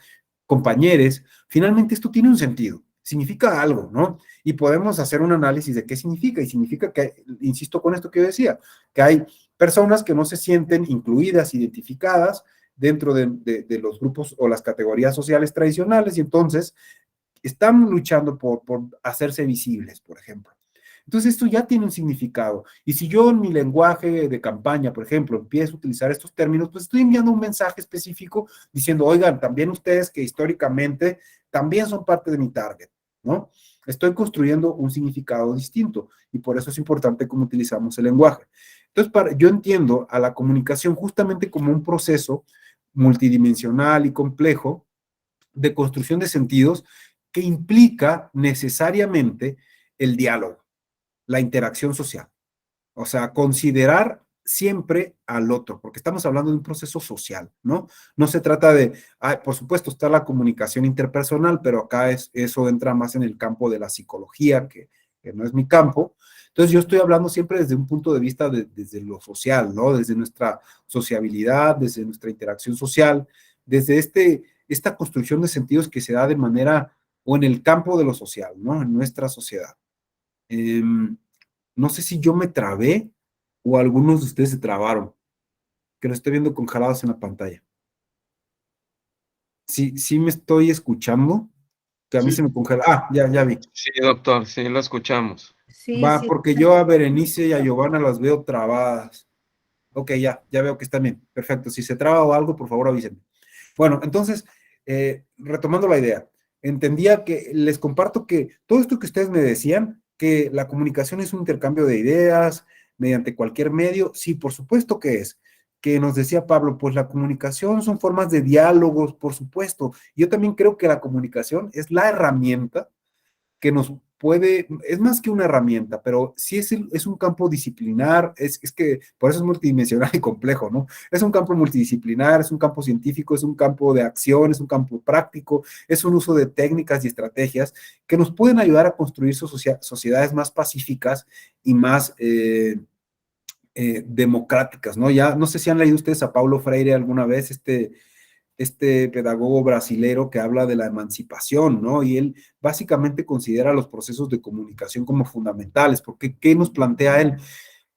compañeros, finalmente esto tiene un sentido, significa algo, ¿no? Y podemos hacer un análisis de qué significa, y significa que, insisto con esto que yo decía, que hay personas que no se sienten incluidas, identificadas dentro de los grupos o las categorías sociales tradicionales, y entonces están luchando por hacerse visibles, por ejemplo. Entonces esto ya tiene un significado. Y si yo en mi lenguaje de campaña, por ejemplo, empiezo a utilizar estos términos, pues estoy enviando un mensaje específico diciendo, oigan, también ustedes que históricamente también son parte de mi target, ¿no? Estoy construyendo un significado distinto y por eso es importante cómo utilizamos el lenguaje. Entonces, yo entiendo a la comunicación justamente como un proceso multidimensional y complejo de construcción de sentidos que implica necesariamente el diálogo, la interacción social. O sea, considerar siempre al otro, porque estamos hablando de un proceso social, ¿no? No se trata de, por supuesto, está la comunicación interpersonal, pero acá eso entra más en el campo de la psicología, que no es mi campo. Entonces, yo estoy hablando siempre desde un punto de vista desde lo social, ¿no? Desde nuestra sociabilidad, desde nuestra interacción social, desde esta construcción de sentidos que se da de manera, o en el campo de lo social, ¿no? En nuestra sociedad. No sé si yo me trabé o algunos de ustedes se trabaron, que lo estoy viendo congelados en la pantalla. Sí me estoy escuchando, que a mí se me congela. Ah, ya vi. Sí, doctor, sí, lo escuchamos. Va, porque yo a Berenice y a Giovanna las veo trabadas. Ok, ya veo que están bien. Perfecto. Si se traba o algo, por favor avísenme. Bueno, entonces, retomando la idea, entendía que les comparto que todo esto que ustedes me decían, que la comunicación es un intercambio de ideas mediante cualquier medio, sí, por supuesto que es. Que nos decía Pablo, pues la comunicación son formas de diálogos, por supuesto. Yo también creo que la comunicación es la herramienta que nos es más que una herramienta, pero sí es un campo disciplinar, es que por eso es multidimensional y complejo, ¿no? Es un campo multidisciplinar, es un campo científico, es un campo de acción, es un campo práctico, es un uso de técnicas y estrategias que nos pueden ayudar a construir sociedades más pacíficas y más democráticas, ¿no? Ya no sé si han leído ustedes a Paulo Freire alguna vez, este pedagogo brasilero que habla de la emancipación, ¿no? Y él básicamente considera los procesos de comunicación como fundamentales, porque ¿qué nos plantea él?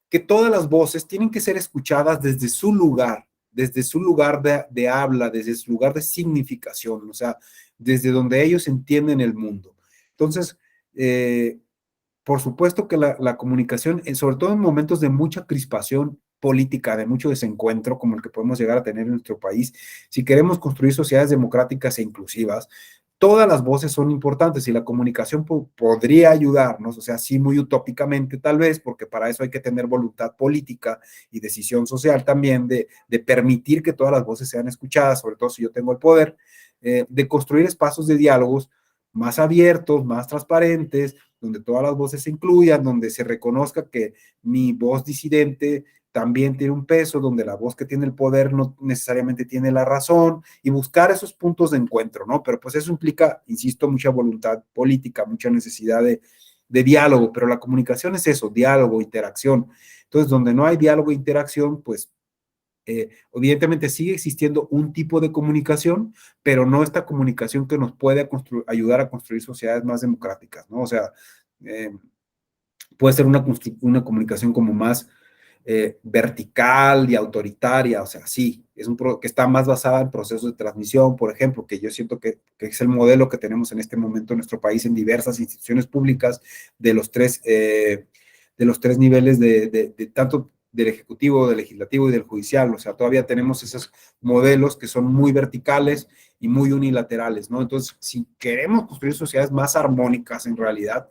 Que todas las voces tienen que ser escuchadas desde su lugar de habla, desde su lugar de significación, o sea, desde donde ellos entienden el mundo. Entonces, por supuesto que la comunicación, sobre todo en momentos de mucha crispación política, de mucho desencuentro, como el que podemos llegar a tener en nuestro país, si queremos construir sociedades democráticas e inclusivas, todas las voces son importantes y la comunicación podría ayudarnos, o sea, sí muy utópicamente tal vez, porque para eso hay que tener voluntad política y decisión social también de permitir que todas las voces sean escuchadas, sobre todo si yo tengo el poder, de construir espacios de diálogos más abiertos, más transparentes, donde todas las voces se incluyan, donde se reconozca que mi voz disidente también tiene un peso, donde la voz que tiene el poder no necesariamente tiene la razón, y buscar esos puntos de encuentro, ¿no? Pero pues eso implica, insisto, mucha voluntad política, mucha necesidad de diálogo, pero la comunicación es eso, diálogo, interacción. Entonces, donde no hay diálogo e interacción, pues Evidentemente sigue existiendo un tipo de comunicación, pero no esta comunicación que nos puede ayudar a construir sociedades más democráticas, ¿no? O sea, puede ser una comunicación como más vertical y autoritaria, o sea, sí, que está más basada en procesos de transmisión, por ejemplo, que yo siento que es el modelo que tenemos en este momento en nuestro país en diversas instituciones públicas de los tres niveles tanto del Ejecutivo, del Legislativo y del Judicial. O sea, todavía tenemos esos modelos que son muy verticales y muy unilaterales, ¿no? Entonces, si queremos construir sociedades más armónicas en realidad,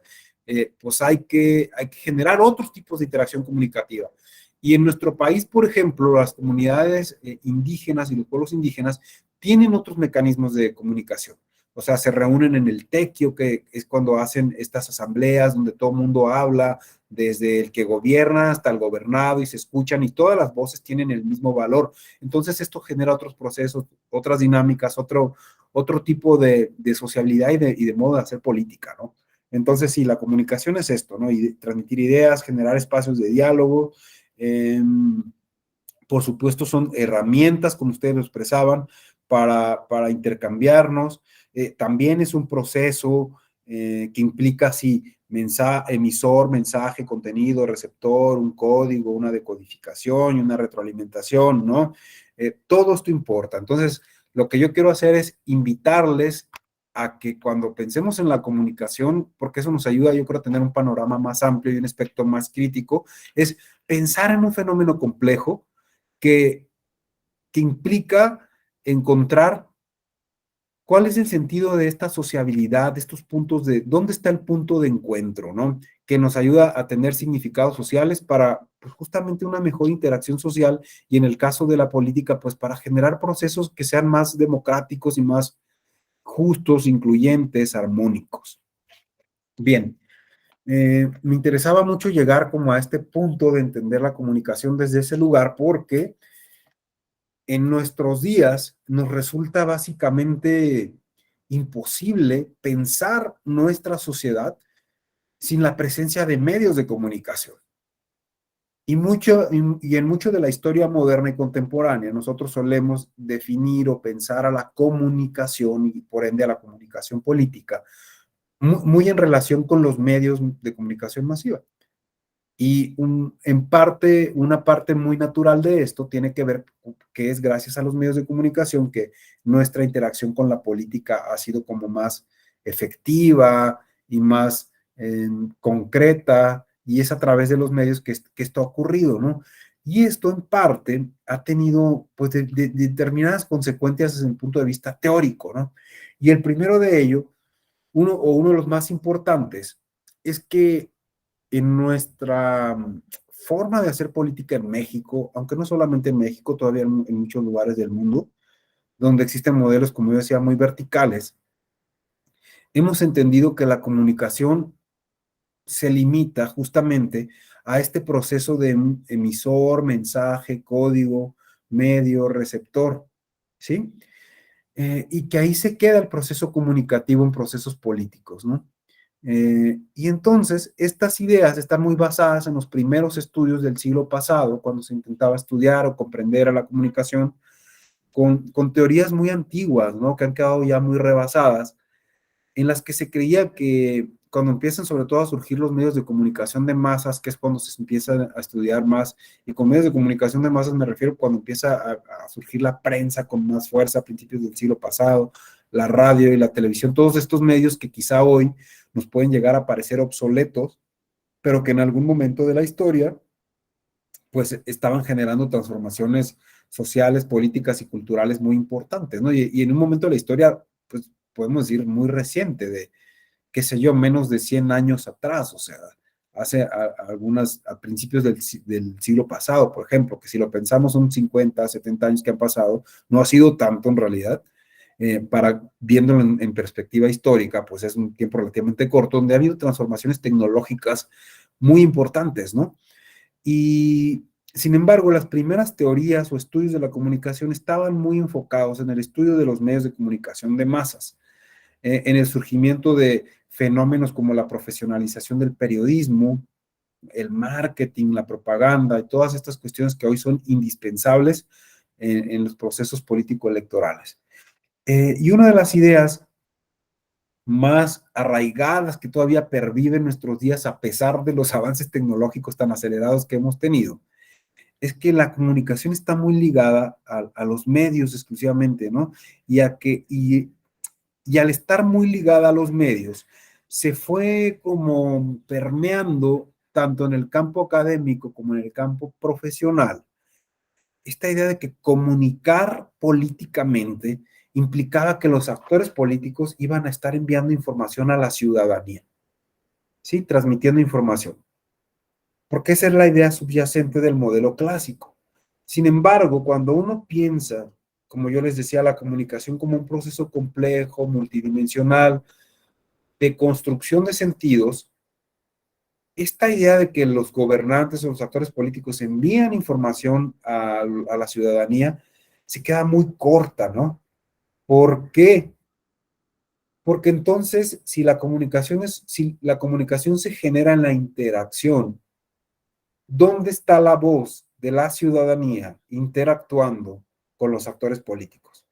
pues hay que generar otros tipos de interacción comunicativa. Y en nuestro país, por ejemplo, las comunidades indígenas y los pueblos indígenas tienen otros mecanismos de comunicación. O sea, se reúnen en el tequio, que es cuando hacen estas asambleas donde todo el mundo habla, desde el que gobierna hasta el gobernado, y se escuchan y todas las voces tienen el mismo valor. Entonces esto genera otros procesos, otras dinámicas, otro tipo de sociabilidad y de modo de hacer política, ¿no? Entonces sí, la comunicación es esto, ¿no? Y transmitir ideas, generar espacios de diálogo. Por supuesto son herramientas, como ustedes lo expresaban, para intercambiarnos. También es un proceso que implica, sí, emisor, mensaje, contenido, receptor, un código, una decodificación y una retroalimentación, ¿no? Todo esto importa. Entonces, lo que yo quiero hacer es invitarles a que cuando pensemos en la comunicación, porque eso nos ayuda, yo creo, a tener un panorama más amplio y un espectro más crítico, es pensar en un fenómeno complejo que implica encontrar cuál es el sentido de esta sociabilidad, de estos puntos dónde está el punto de encuentro, ¿no? Que nos ayuda a tener significados sociales para, pues, justamente una mejor interacción social, y en el caso de la política, pues para generar procesos que sean más democráticos y más justos, incluyentes, armónicos. Bien, me interesaba mucho llegar como a este punto de entender la comunicación desde ese lugar, porque en nuestros días nos resulta básicamente imposible pensar nuestra sociedad sin la presencia de medios de comunicación. Y en mucho de la historia moderna y contemporánea, nosotros solemos definir o pensar a la comunicación y por ende a la comunicación política muy en relación con los medios de comunicación masiva. Y una parte muy natural de esto tiene que ver que es gracias a los medios de comunicación que nuestra interacción con la política ha sido como más efectiva y más concreta, y es a través de los medios que esto ha ocurrido, ¿no? Y esto en parte ha tenido pues determinadas consecuencias desde el punto de vista teórico, ¿no? Y el primero de ello, uno de los más importantes, es que en nuestra forma de hacer política en México, aunque no solamente en México, todavía en muchos lugares del mundo, donde existen modelos, como yo decía, muy verticales, hemos entendido que la comunicación se limita justamente a este proceso de emisor, mensaje, código, medio, receptor, ¿sí? Y que ahí se queda el proceso comunicativo en procesos políticos, ¿no? Y entonces estas ideas están muy basadas en los primeros estudios del siglo pasado, cuando se intentaba estudiar o comprender a la comunicación con teorías muy antiguas, ¿no? Que han quedado ya muy rebasadas, en las que se creía que cuando empiezan sobre todo a surgir los medios de comunicación de masas, que es cuando se empieza a estudiar más, y con medios de comunicación de masas me refiero cuando empieza a surgir la prensa con más fuerza a principios del siglo pasado, la radio y la televisión, todos estos medios que quizá hoy nos pueden llegar a parecer obsoletos, pero que en algún momento de la historia pues estaban generando transformaciones sociales, políticas y culturales muy importantes, ¿no? Y en un momento de la historia, pues podemos decir muy reciente, de, qué sé yo, menos de 100 años atrás, o sea, a principios del siglo pasado, por ejemplo, que si lo pensamos son 50, 70 años que han pasado, no ha sido tanto en realidad, viéndolo en perspectiva histórica, pues es un tiempo relativamente corto, donde ha habido transformaciones tecnológicas muy importantes, ¿no? Y sin embargo, las primeras teorías o estudios de la comunicación estaban muy enfocados en el estudio de los medios de comunicación de masas, en el surgimiento de fenómenos como la profesionalización del periodismo, el marketing, la propaganda y todas estas cuestiones que hoy son indispensables en los procesos político-electorales. Y una de las ideas más arraigadas que todavía pervive en nuestros días, a pesar de los avances tecnológicos tan acelerados que hemos tenido, es que la comunicación está muy ligada a los medios exclusivamente, ¿no? Y al estar muy ligada a los medios, se fue como permeando tanto en el campo académico como en el campo profesional, esta idea de que comunicar políticamente implicaba que los actores políticos iban a estar enviando información a la ciudadanía, ¿sí? Transmitiendo información. Porque esa es la idea subyacente del modelo clásico. Sin embargo, cuando uno piensa, como yo les decía, la comunicación como un proceso complejo, multidimensional, de construcción de sentidos, esta idea de que los gobernantes o los actores políticos envían información a la ciudadanía se queda muy corta, ¿no? ¿Por qué? Porque entonces, si la comunicación se genera en la interacción, ¿dónde está la voz de la ciudadanía interactuando con los actores políticos?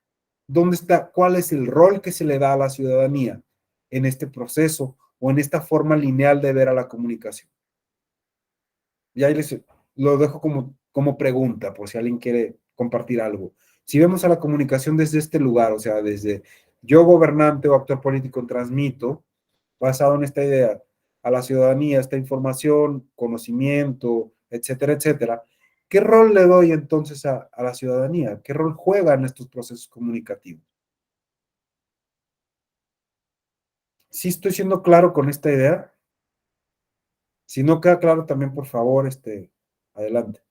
¿Dónde está? ¿Cuál es el rol que se le da a la ciudadanía en este proceso o en esta forma lineal de ver a la comunicación? Y ahí les lo dejo como pregunta, por si alguien quiere compartir algo. Si vemos a la comunicación desde este lugar, o sea, desde yo gobernante o actor político transmito, basado en esta idea, a la ciudadanía esta información, conocimiento, etcétera, etcétera, ¿qué rol le doy entonces a la ciudadanía? ¿Qué rol juega en estos procesos comunicativos? ¿Sí estoy siendo claro con esta idea? Si no queda claro también, por favor, adelante.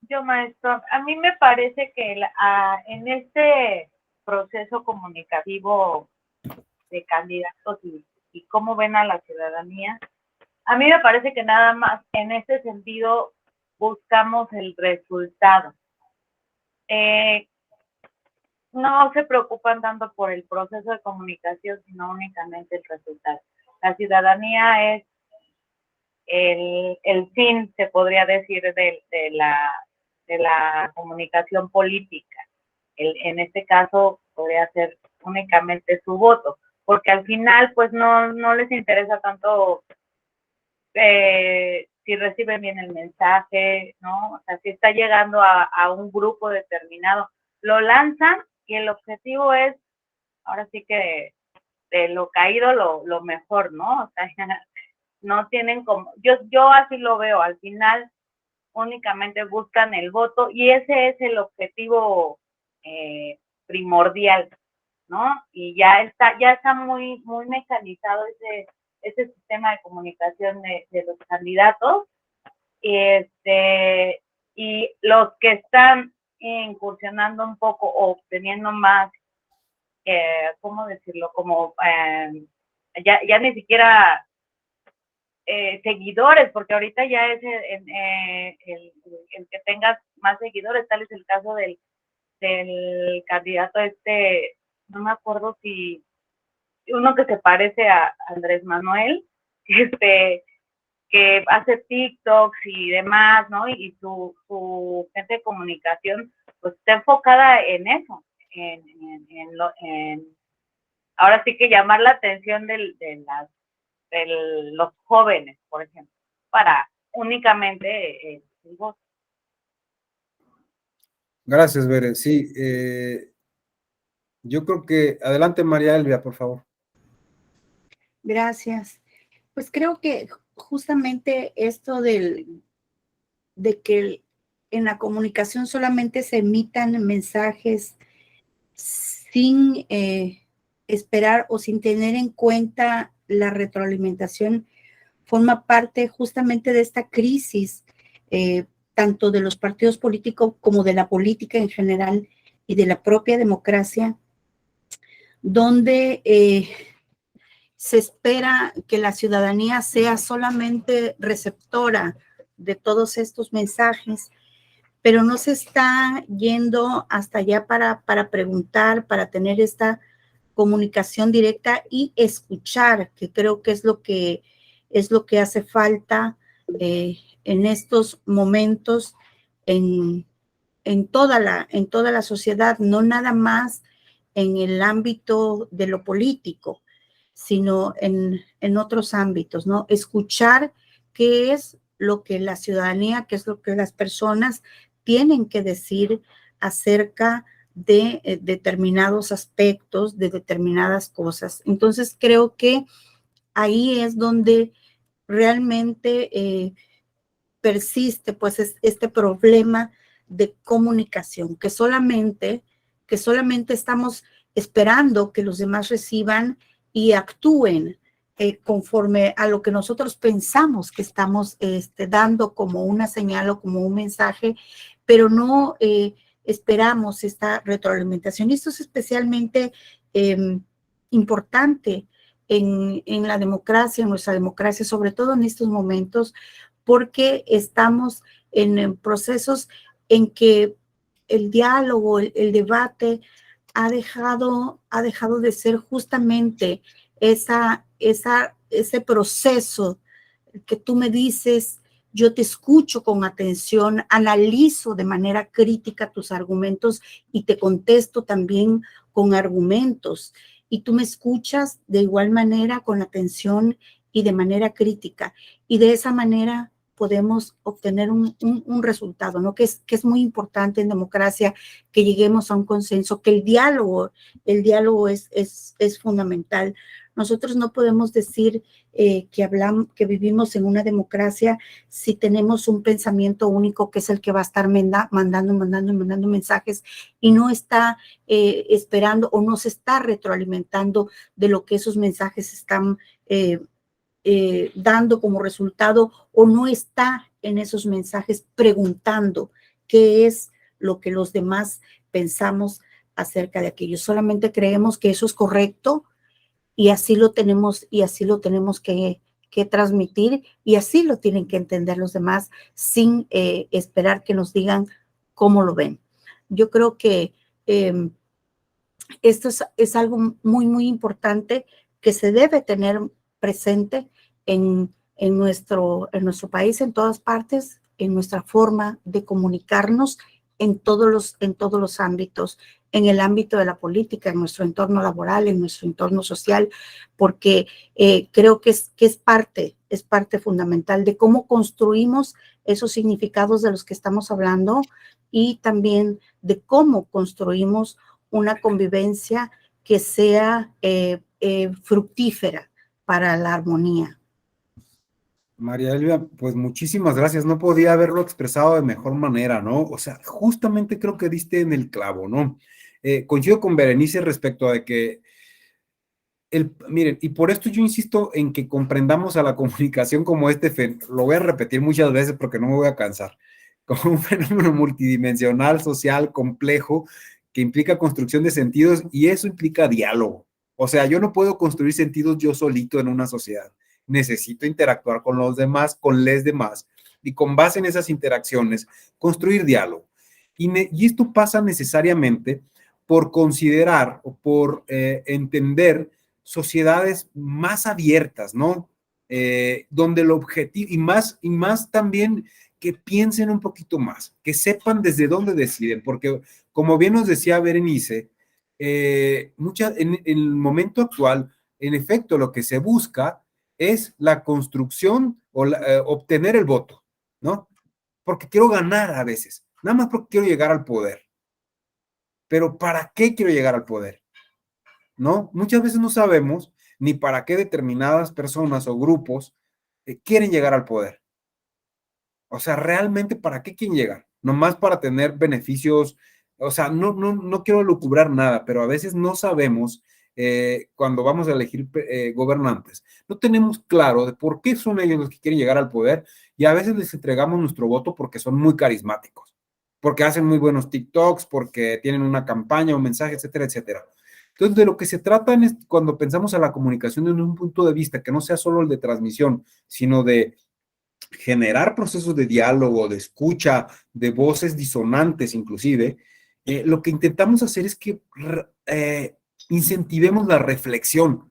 Yo, maestro, a mí me parece que en este proceso comunicativo de candidatos y cómo ven a la ciudadanía, a mí me parece que nada más en ese sentido buscamos el resultado. No se preocupan tanto por el proceso de comunicación, sino únicamente el resultado. La ciudadanía es el fin, se podría decir, de la comunicación política. En este caso podría ser únicamente su voto, porque al final pues no les interesa tanto si reciben bien el mensaje, ¿no? O sea, si está llegando a un grupo determinado, lo lanzan y el objetivo es, ahora sí que de lo caído lo mejor, ¿no? O sea, no tienen como, yo así lo veo, al final únicamente buscan el voto y ese es el objetivo primordial, ¿no? Y ya está muy mecanizado ese sistema de comunicación de los candidatos, y los que están incursionando un poco o obteniendo más, ¿cómo decirlo? Como ya ni siquiera seguidores, porque ahorita ya es el que tenga más seguidores, tal es el caso del candidato no me acuerdo si uno que se parece a Andrés Manuel, que hace TikToks y demás, ¿no? Y su gente de comunicación pues está enfocada en eso, ahora sí que llamar la atención de los jóvenes, por ejemplo, para únicamente el voto. Gracias, Bere. Sí, yo creo que, adelante María Elvia, por favor. Gracias. Pues creo que justamente esto de que en la comunicación solamente se emitan mensajes sin esperar o sin tener en cuenta la retroalimentación forma parte justamente de esta crisis, tanto de los partidos políticos como de la política en general y de la propia democracia, donde se espera que la ciudadanía sea solamente receptora de todos estos mensajes, pero no se está yendo hasta allá para preguntar, para tener esta comunicación directa y escuchar, que creo que es lo que hace falta en estos momentos en toda la sociedad, no nada más en el ámbito de lo político, sino en otros ámbitos, ¿no? Escuchar qué es lo que la ciudadanía, qué es lo que las personas tienen que decir acerca de determinados aspectos, de determinadas cosas. Entonces, creo que ahí es donde realmente persiste pues este problema de comunicación, que solamente estamos esperando que los demás reciban y actúen conforme a lo que nosotros pensamos que estamos dando como una señal o como un mensaje, pero no esperamos esta retroalimentación. Y esto es especialmente importante en la democracia, en nuestra democracia, sobre todo en estos momentos, porque estamos en procesos en que el diálogo, el debate ha dejado de ser justamente ese proceso que tú me dices, yo te escucho con atención, analizo de manera crítica tus argumentos y te contesto también con argumentos. Y tú me escuchas de igual manera con atención y de manera crítica. Y de esa manera podemos obtener un resultado, ¿no? Que es muy importante en democracia que lleguemos a un consenso, que el diálogo es fundamental. Nosotros no podemos decir que vivimos en una democracia si tenemos un pensamiento único que es el que va a estar mandando mensajes y no está esperando o no se está retroalimentando de lo que esos mensajes están dando como resultado, o no está en esos mensajes preguntando qué es lo que los demás pensamos acerca de aquello. Solamente creemos que eso es correcto y así lo tenemos que transmitir y así lo tienen que entender los demás sin esperar que nos digan cómo lo ven. Yo creo que esto es algo muy, muy importante que se debe tener presente en nuestro país, en todas partes, en nuestra forma de comunicarnos en todos los ámbitos, en el ámbito de la política, en nuestro entorno laboral, en nuestro entorno social, porque creo que es parte fundamental de cómo construimos esos significados de los que estamos hablando y también de cómo construimos una convivencia que sea fructífera para la armonía. María Elvia, pues muchísimas gracias. No podía haberlo expresado de mejor manera, ¿no? O sea, justamente creo que diste en el clavo, ¿no? Coincido con Berenice respecto a que miren, y por esto yo insisto en que comprendamos a la comunicación como lo voy a repetir muchas veces porque no me voy a cansar, como un fenómeno multidimensional, social, complejo, que implica construcción de sentidos y eso implica diálogo. O sea, yo no puedo construir sentidos yo solito en una sociedad. Necesito interactuar con los demás, con les demás, y con base en esas interacciones, construir diálogo. Y esto pasa necesariamente por considerar o por entender sociedades más abiertas, ¿no? Donde el objetivo, y más también que piensen un poquito más, que sepan desde dónde deciden, porque como bien nos decía Berenice, en el momento actual, en efecto, lo que se busca es la construcción o obtener el voto, ¿no? Porque quiero ganar a veces, nada más porque quiero llegar al poder. Pero ¿para qué quiero llegar al poder? ¿No? Muchas veces no sabemos ni para qué determinadas personas o grupos quieren llegar al poder. O sea, realmente ¿para qué quieren llegar? Nomás para tener beneficios. O sea, no quiero lucubrar nada, pero a veces no sabemos cuando vamos a elegir gobernantes. No tenemos claro de por qué son ellos los que quieren llegar al poder y a veces les entregamos nuestro voto porque son muy carismáticos, porque hacen muy buenos TikToks, porque tienen una campaña, un mensaje, etcétera, etcétera. Entonces, de lo que se trata cuando pensamos a la comunicación en un punto de vista que no sea solo el de transmisión, sino de generar procesos de diálogo, de escucha, de voces disonantes inclusive, lo que intentamos hacer es que incentivemos la reflexión,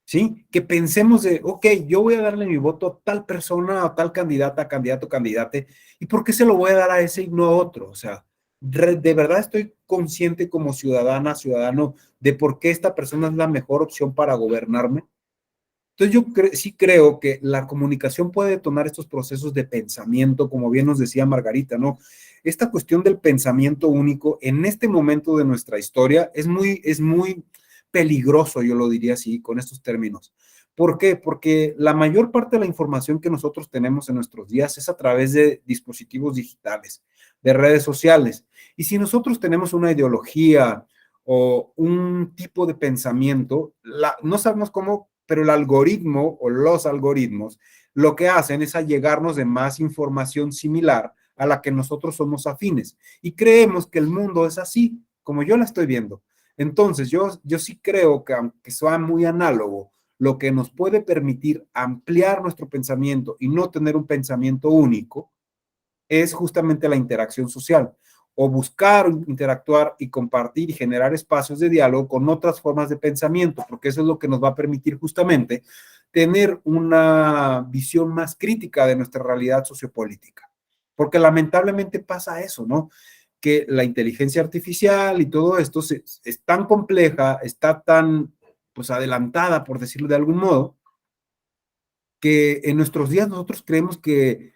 ¿sí? Que pensemos de, ok, yo voy a darle mi voto a tal persona, a tal candidata, candidato, candidate, ¿y por qué se lo voy a dar a ese y no a otro? O sea, de verdad estoy consciente como ciudadana, ciudadano, de por qué esta persona es la mejor opción para gobernarme. Entonces yo sí creo que la comunicación puede detonar estos procesos de pensamiento, como bien nos decía Margarita, ¿no? Esta cuestión del pensamiento único en este momento de nuestra historia es muy peligroso, yo lo diría así, con estos términos. ¿Por qué? Porque la mayor parte de la información que nosotros tenemos en nuestros días es a través de dispositivos digitales, de redes sociales. Y si nosotros tenemos una ideología o un tipo de pensamiento, no sabemos cómo, pero el algoritmo o los algoritmos lo que hacen es allegarnos de más información similar a la que nosotros somos afines y creemos que el mundo es así, como yo la estoy viendo. Entonces, yo sí creo que aunque sea muy análogo, lo que nos puede permitir ampliar nuestro pensamiento y no tener un pensamiento único es justamente la interacción social o buscar interactuar y compartir y generar espacios de diálogo con otras formas de pensamiento, porque eso es lo que nos va a permitir justamente tener una visión más crítica de nuestra realidad sociopolítica. Porque lamentablemente pasa eso, ¿no? Que la inteligencia artificial y todo esto es tan compleja, está tan pues adelantada, por decirlo de algún modo, que en nuestros días nosotros creemos que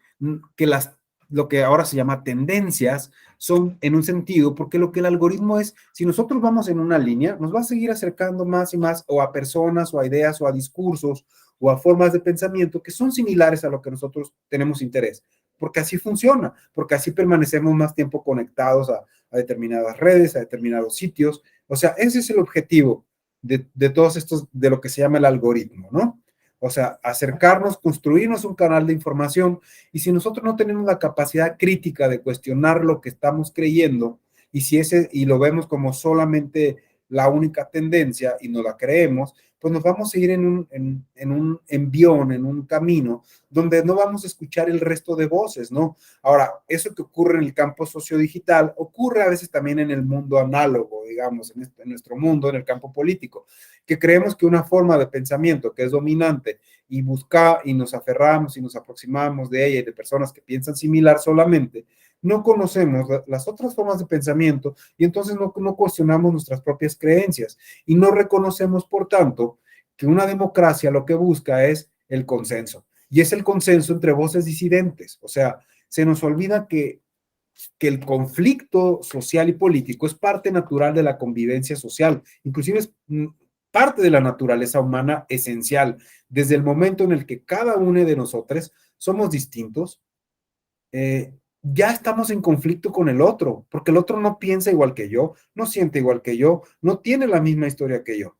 lo que ahora se llama tendencias son en un sentido, porque lo que el algoritmo es, si nosotros vamos en una línea, nos va a seguir acercando más y más o a personas o a ideas o a discursos o a formas de pensamiento que son similares a lo que nosotros tenemos interés, porque así funciona, porque así permanecemos más tiempo conectados a determinadas redes, a determinados sitios. O sea, ese es el objetivo de todos estos, de lo que se llama el algoritmo, ¿no? O sea, acercarnos, construirnos un canal de información, y si nosotros no tenemos la capacidad crítica de cuestionar lo que estamos creyendo, y lo vemos como solamente la única tendencia y no la creemos, pues nos vamos a ir en un envión, en un camino donde no vamos a escuchar el resto de voces, ¿no? Ahora, eso que ocurre en el campo sociodigital ocurre a veces también en el mundo análogo, digamos, en nuestro mundo, en el campo político, que creemos que una forma de pensamiento que es dominante y nos aferramos y nos aproximamos de ella y de personas que piensan similar solamente, no conocemos las otras formas de pensamiento y entonces no cuestionamos nuestras propias creencias y no reconocemos, por tanto, que una democracia lo que busca es el consenso, y es el consenso entre voces disidentes. O sea, se nos olvida que el conflicto social y político es parte natural de la convivencia social, inclusive es parte de la naturaleza humana esencial, desde el momento en el que cada uno de nosotros somos distintos, ya estamos en conflicto con el otro, porque el otro no piensa igual que yo, no siente igual que yo, no tiene la misma historia que yo.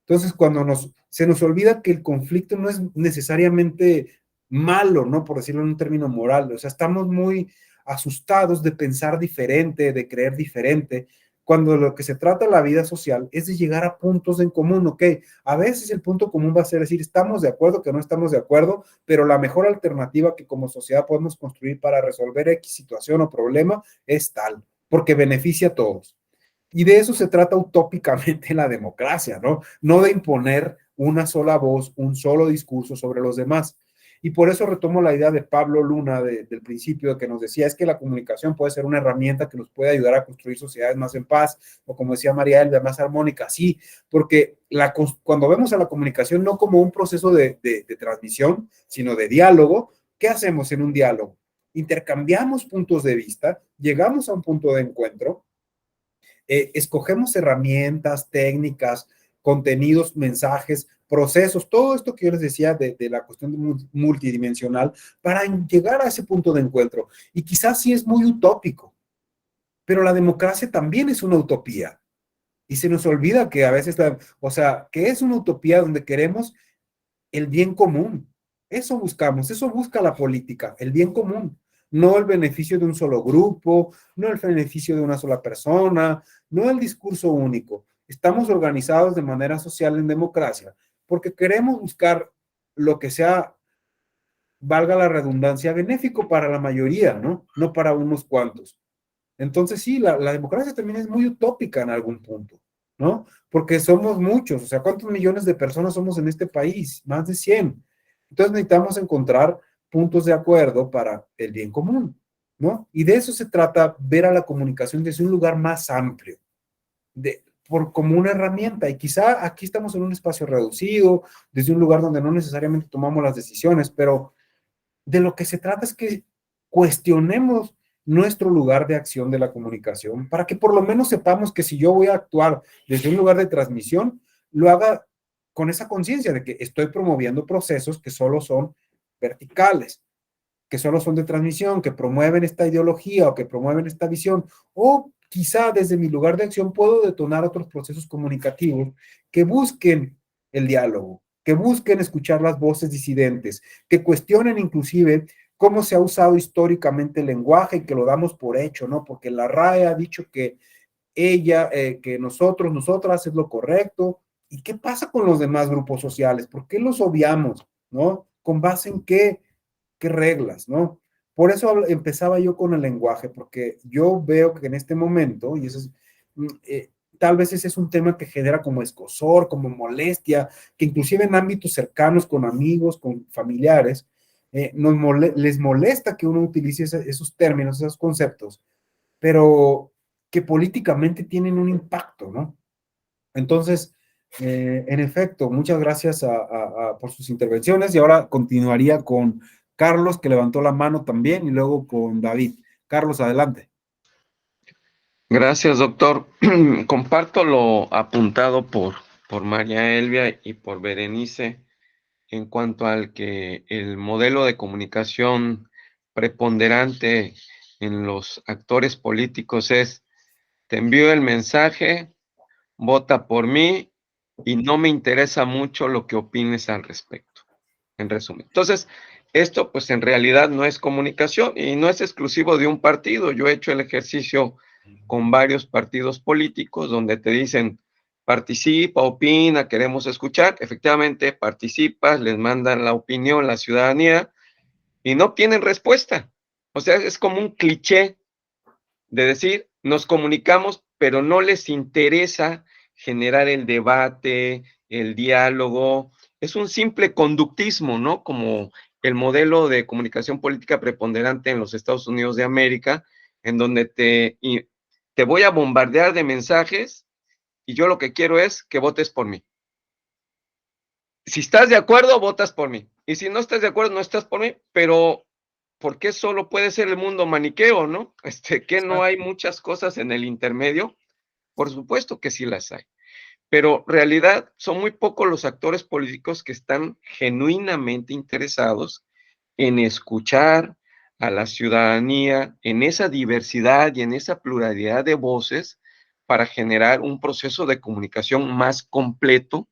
Entonces, cuando se nos olvida que el conflicto no es necesariamente malo, ¿no? Por decirlo en un término moral, o sea, estamos muy asustados de pensar diferente, de creer diferente, cuando lo que se trata en la vida social es de llegar a puntos en común, ¿ok? A veces el punto común va a ser decir, estamos de acuerdo, que no estamos de acuerdo, pero la mejor alternativa que como sociedad podemos construir para resolver X situación o problema es tal, porque beneficia a todos. Y de eso se trata utópicamente la democracia, ¿no? No de imponer una sola voz, un solo discurso sobre los demás. Y por eso retomo la idea de Pablo Luna del principio, que nos decía, es que la comunicación puede ser una herramienta que nos puede ayudar a construir sociedades más en paz, o como decía María Elvia, más armónicas. Sí, porque cuando vemos a la comunicación no como un proceso de transmisión, sino de diálogo, ¿qué hacemos en un diálogo? Intercambiamos puntos de vista, llegamos a un punto de encuentro, escogemos herramientas, técnicas, contenidos, mensajes, procesos, todo esto que yo les decía de la cuestión multidimensional para llegar a ese punto de encuentro. Y quizás sí es muy utópico, pero la democracia también es una utopía. Y se nos olvida que a veces, o sea, que es una utopía donde queremos el bien común. Eso buscamos, eso busca la política, el bien común. No el beneficio de un solo grupo, no el beneficio de una sola persona, no el discurso único. Estamos organizados de manera social en democracia porque queremos buscar lo que sea, valga la redundancia, benéfico para la mayoría, ¿no? No para unos cuantos. Entonces sí, la democracia también es muy utópica en algún punto. ¿no? Porque somos muchos, o sea, ¿cuántos millones de personas somos en este país? Más de 100. Entonces necesitamos encontrar puntos de acuerdo para el bien común, ¿no? Y de eso se trata, ver a la comunicación desde un lugar más amplio, como una herramienta. Y quizá aquí estamos en un espacio reducido, desde un lugar donde no necesariamente tomamos las decisiones, pero de lo que se trata es que cuestionemos nuestro lugar de acción de la comunicación para que por lo menos sepamos que si yo voy a actuar desde un lugar de transmisión, lo haga con esa conciencia de que estoy promoviendo procesos que solo son verticales, que solo son de transmisión, que promueven esta ideología o que promueven esta visión, o quizá desde mi lugar de acción puedo detonar otros procesos comunicativos que busquen el diálogo, que busquen escuchar las voces disidentes, que cuestionen inclusive cómo se ha usado históricamente el lenguaje y que lo damos por hecho, ¿no? Porque la RAE ha dicho que ella, que nosotros, nosotras es lo correcto. ¿Y qué pasa con los demás grupos sociales? ¿Por qué los obviamos, no? ¿Con base en qué reglas, no? Por eso empezaba yo con el lenguaje, porque yo veo que en este momento, y eso es, tal vez ese es un tema que genera como escozor, como molestia, que inclusive en ámbitos cercanos, con amigos, con familiares, les molesta que uno utilice esos términos, esos conceptos, pero que políticamente tienen un impacto, ¿no? Entonces, en efecto, muchas gracias por sus intervenciones y ahora continuaría con Carlos, que levantó la mano también, y luego con David. Carlos, adelante. Gracias, doctor. Comparto lo apuntado por María Elvia y por Berenice en cuanto al que el modelo de comunicación preponderante en los actores políticos es: te envío el mensaje, vota por mí y no me interesa mucho lo que opines al respecto, en resumen. Entonces, esto pues en realidad no es comunicación y no es exclusivo de un partido. Yo he hecho el ejercicio con varios partidos políticos donde te dicen: participa, opina, queremos escuchar. Efectivamente, participas, les mandan la opinión, la ciudadanía, y no tienen respuesta. O sea, es como un cliché de decir, nos comunicamos, pero no les interesa generar el debate, el diálogo. Es un simple conductismo, ¿no? Como el modelo de comunicación política preponderante en los Estados Unidos de América, en donde te voy a bombardear de mensajes y yo lo que quiero es que votes por mí. Si estás de acuerdo, votas por mí. Y si no estás de acuerdo, no estás por mí, pero ¿por qué solo puede ser el mundo maniqueo, no? Que no hay muchas cosas en el intermedio. Por supuesto que sí las hay, pero en realidad son muy pocos los actores políticos que están genuinamente interesados en escuchar a la ciudadanía, en esa diversidad y en esa pluralidad de voces para generar un proceso de comunicación más completo,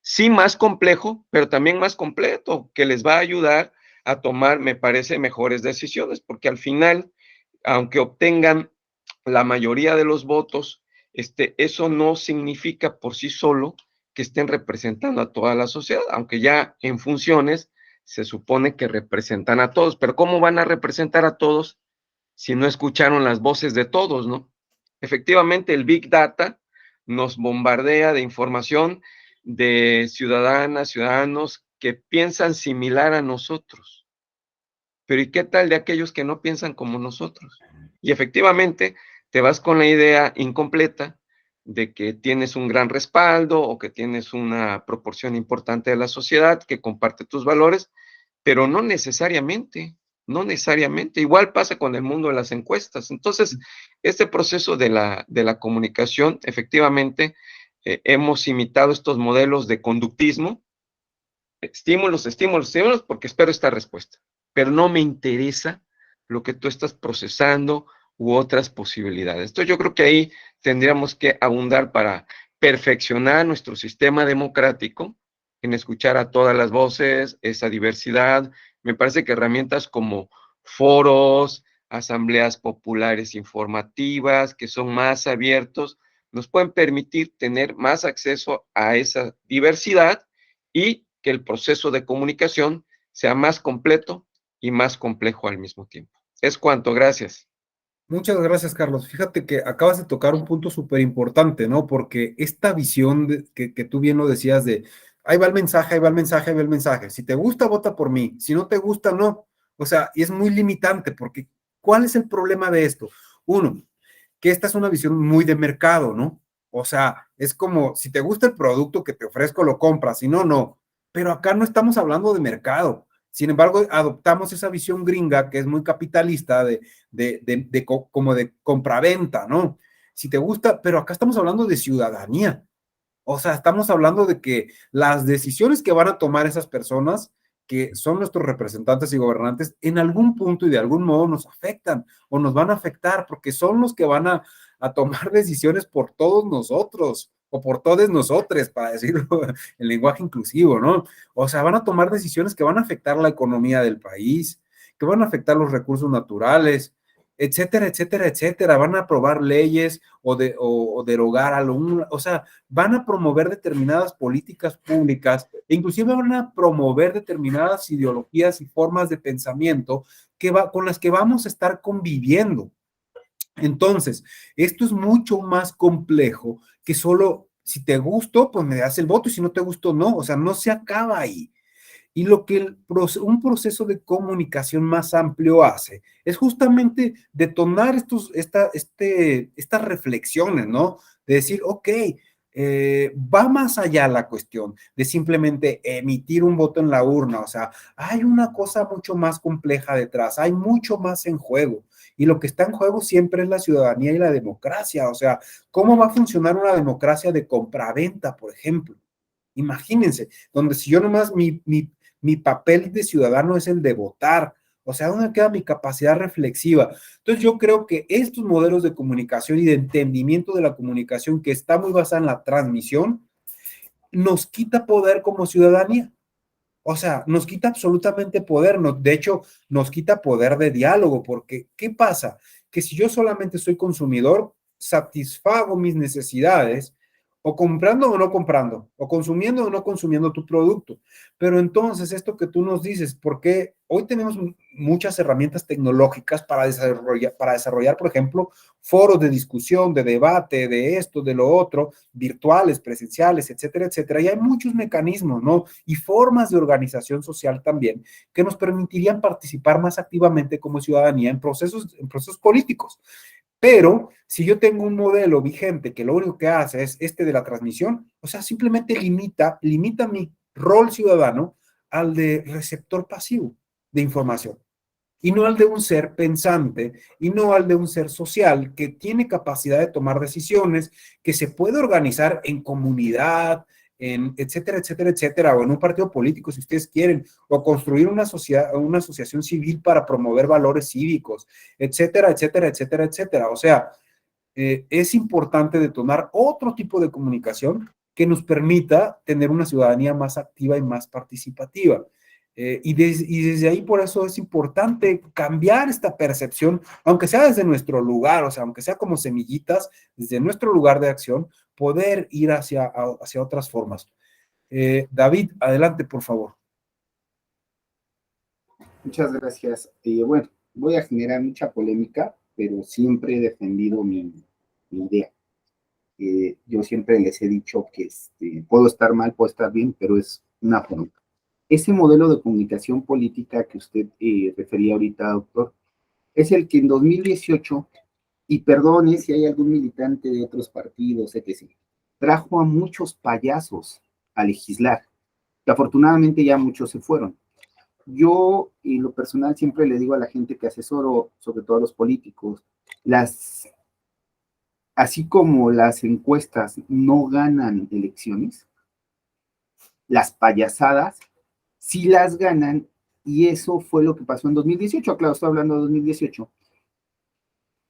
sí más complejo, pero también más completo, que les va a ayudar a tomar, me parece, mejores decisiones, porque al final, aunque obtengan la mayoría de los votos, eso no significa por sí solo que estén representando a toda la sociedad, aunque ya en funciones se supone que representan a todos, pero ¿cómo van a representar a todos si no escucharon las voces de todos, no? Efectivamente, el Big Data nos bombardea de información de ciudadanas, ciudadanos que piensan similar a nosotros. Pero ¿y qué tal de aquellos que no piensan como nosotros? Y efectivamente, te vas con la idea incompleta de que tienes un gran respaldo o que tienes una proporción importante de la sociedad que comparte tus valores, pero no necesariamente, no necesariamente. Igual pasa con el mundo de las encuestas. Entonces, este proceso de la comunicación, efectivamente, hemos imitado estos modelos de conductismo, estímulos, estímulos, estímulos, porque espero esta respuesta, pero no me interesa lo que tú estás procesando u otras posibilidades. Entonces yo creo que ahí tendríamos que abundar para perfeccionar nuestro sistema democrático, en escuchar a todas las voces, esa diversidad. Me parece que herramientas como foros, asambleas populares informativas, que son más abiertos, nos pueden permitir tener más acceso a esa diversidad y que el proceso de comunicación sea más completo y más complejo al mismo tiempo. Es cuanto, gracias. Muchas gracias, Carlos. Fíjate que acabas de tocar un punto súper importante, ¿no? Porque esta visión que tú bien lo decías de, ahí va el mensaje, ahí va el mensaje, ahí va el mensaje. Si te gusta, vota por mí. Si no te gusta, no. O sea, y es muy limitante porque ¿cuál es el problema de esto? Uno, que esta es una visión muy de mercado, ¿no? O sea, es como, si te gusta el producto que te ofrezco, lo compras, si no, no. Pero acá no estamos hablando de mercado. Sin embargo, adoptamos esa visión gringa que es muy capitalista como de compraventa, ¿no? Si te gusta, pero acá estamos hablando de ciudadanía. O sea, estamos hablando de que las decisiones que van a tomar esas personas, que son nuestros representantes y gobernantes, en algún punto y de algún modo nos afectan o nos van a afectar, porque son los que van a tomar decisiones por todos nosotros o por todos nosotros, para decirlo en lenguaje inclusivo, ¿no? O sea, van a tomar decisiones que van a afectar la economía del país, que van a afectar los recursos naturales, etcétera, etcétera, etcétera. Van a aprobar leyes o derogar algo, o sea, van a promover determinadas políticas públicas, e inclusive van a promover determinadas ideologías y formas de pensamiento con las que vamos a estar conviviendo. Entonces, esto es mucho más complejo que solo si te gustó, pues me das el voto y si no te gustó, no. O sea, no se acaba ahí. Y lo que un proceso de comunicación más amplio hace es justamente detonar estas reflexiones, ¿no? De decir, ok, va más allá la cuestión de simplemente emitir un voto en la urna. O sea, hay una cosa mucho más compleja detrás, hay mucho más en juego. Y lo que está en juego siempre es la ciudadanía y la democracia. O sea, ¿cómo va a funcionar una democracia de compraventa, por ejemplo? Imagínense, donde si yo nomás mi papel de ciudadano es el de votar, o sea, ¿dónde queda mi capacidad reflexiva? Entonces yo creo que estos modelos de comunicación y de entendimiento de la comunicación que está muy basada en la transmisión, nos quita poder como ciudadanía. O sea, nos quita absolutamente poder, de hecho, nos quita poder de diálogo, porque ¿qué pasa? Que si yo solamente soy consumidor, satisfago mis necesidades, o comprando o no comprando, o consumiendo o no consumiendo tu producto. Pero entonces, esto que tú nos dices, porque hoy tenemos muchas herramientas tecnológicas para desarrollar, por ejemplo, foros de discusión, de debate, de esto, de lo otro, virtuales, presenciales, etcétera, etcétera. Y hay muchos mecanismos, ¿no? Y formas de organización social también que nos permitirían participar más activamente como ciudadanía en procesos políticos. Pero si yo tengo un modelo vigente que lo único que hace es este de la transmisión, o sea, simplemente limita mi rol ciudadano al de receptor pasivo de información y no al de un ser pensante y no al de un ser social que tiene capacidad de tomar decisiones, que se puede organizar en comunidad, en etcétera, etcétera, etcétera, o en un partido político si ustedes quieren, o construir una asociación civil para promover valores cívicos, etcétera, etcétera, etcétera, etcétera. O sea, es importante detonar otro tipo de comunicación que nos permita tener una ciudadanía más activa y más participativa. Y desde ahí por eso es importante cambiar esta percepción, aunque sea desde nuestro lugar, o sea, aunque sea como semillitas, desde nuestro lugar de acción, poder ir hacia otras formas. David, adelante, por favor. Muchas gracias. Bueno, voy a generar mucha polémica, pero siempre he defendido mi idea. Yo siempre les he dicho que puedo estar mal, puedo estar bien, pero es una forma. Ese modelo de comunicación política que usted refería ahorita, doctor, es el que en 2018, y perdone si hay algún militante de otros partidos, etc., trajo a muchos payasos a legislar, que afortunadamente ya muchos se fueron. Yo, en lo personal, siempre le digo a la gente que asesoro, sobre todo a los políticos, así como las encuestas no ganan elecciones, las payasadas sí las ganan, y eso fue lo que pasó en 2018. Claro, estoy hablando de 2018.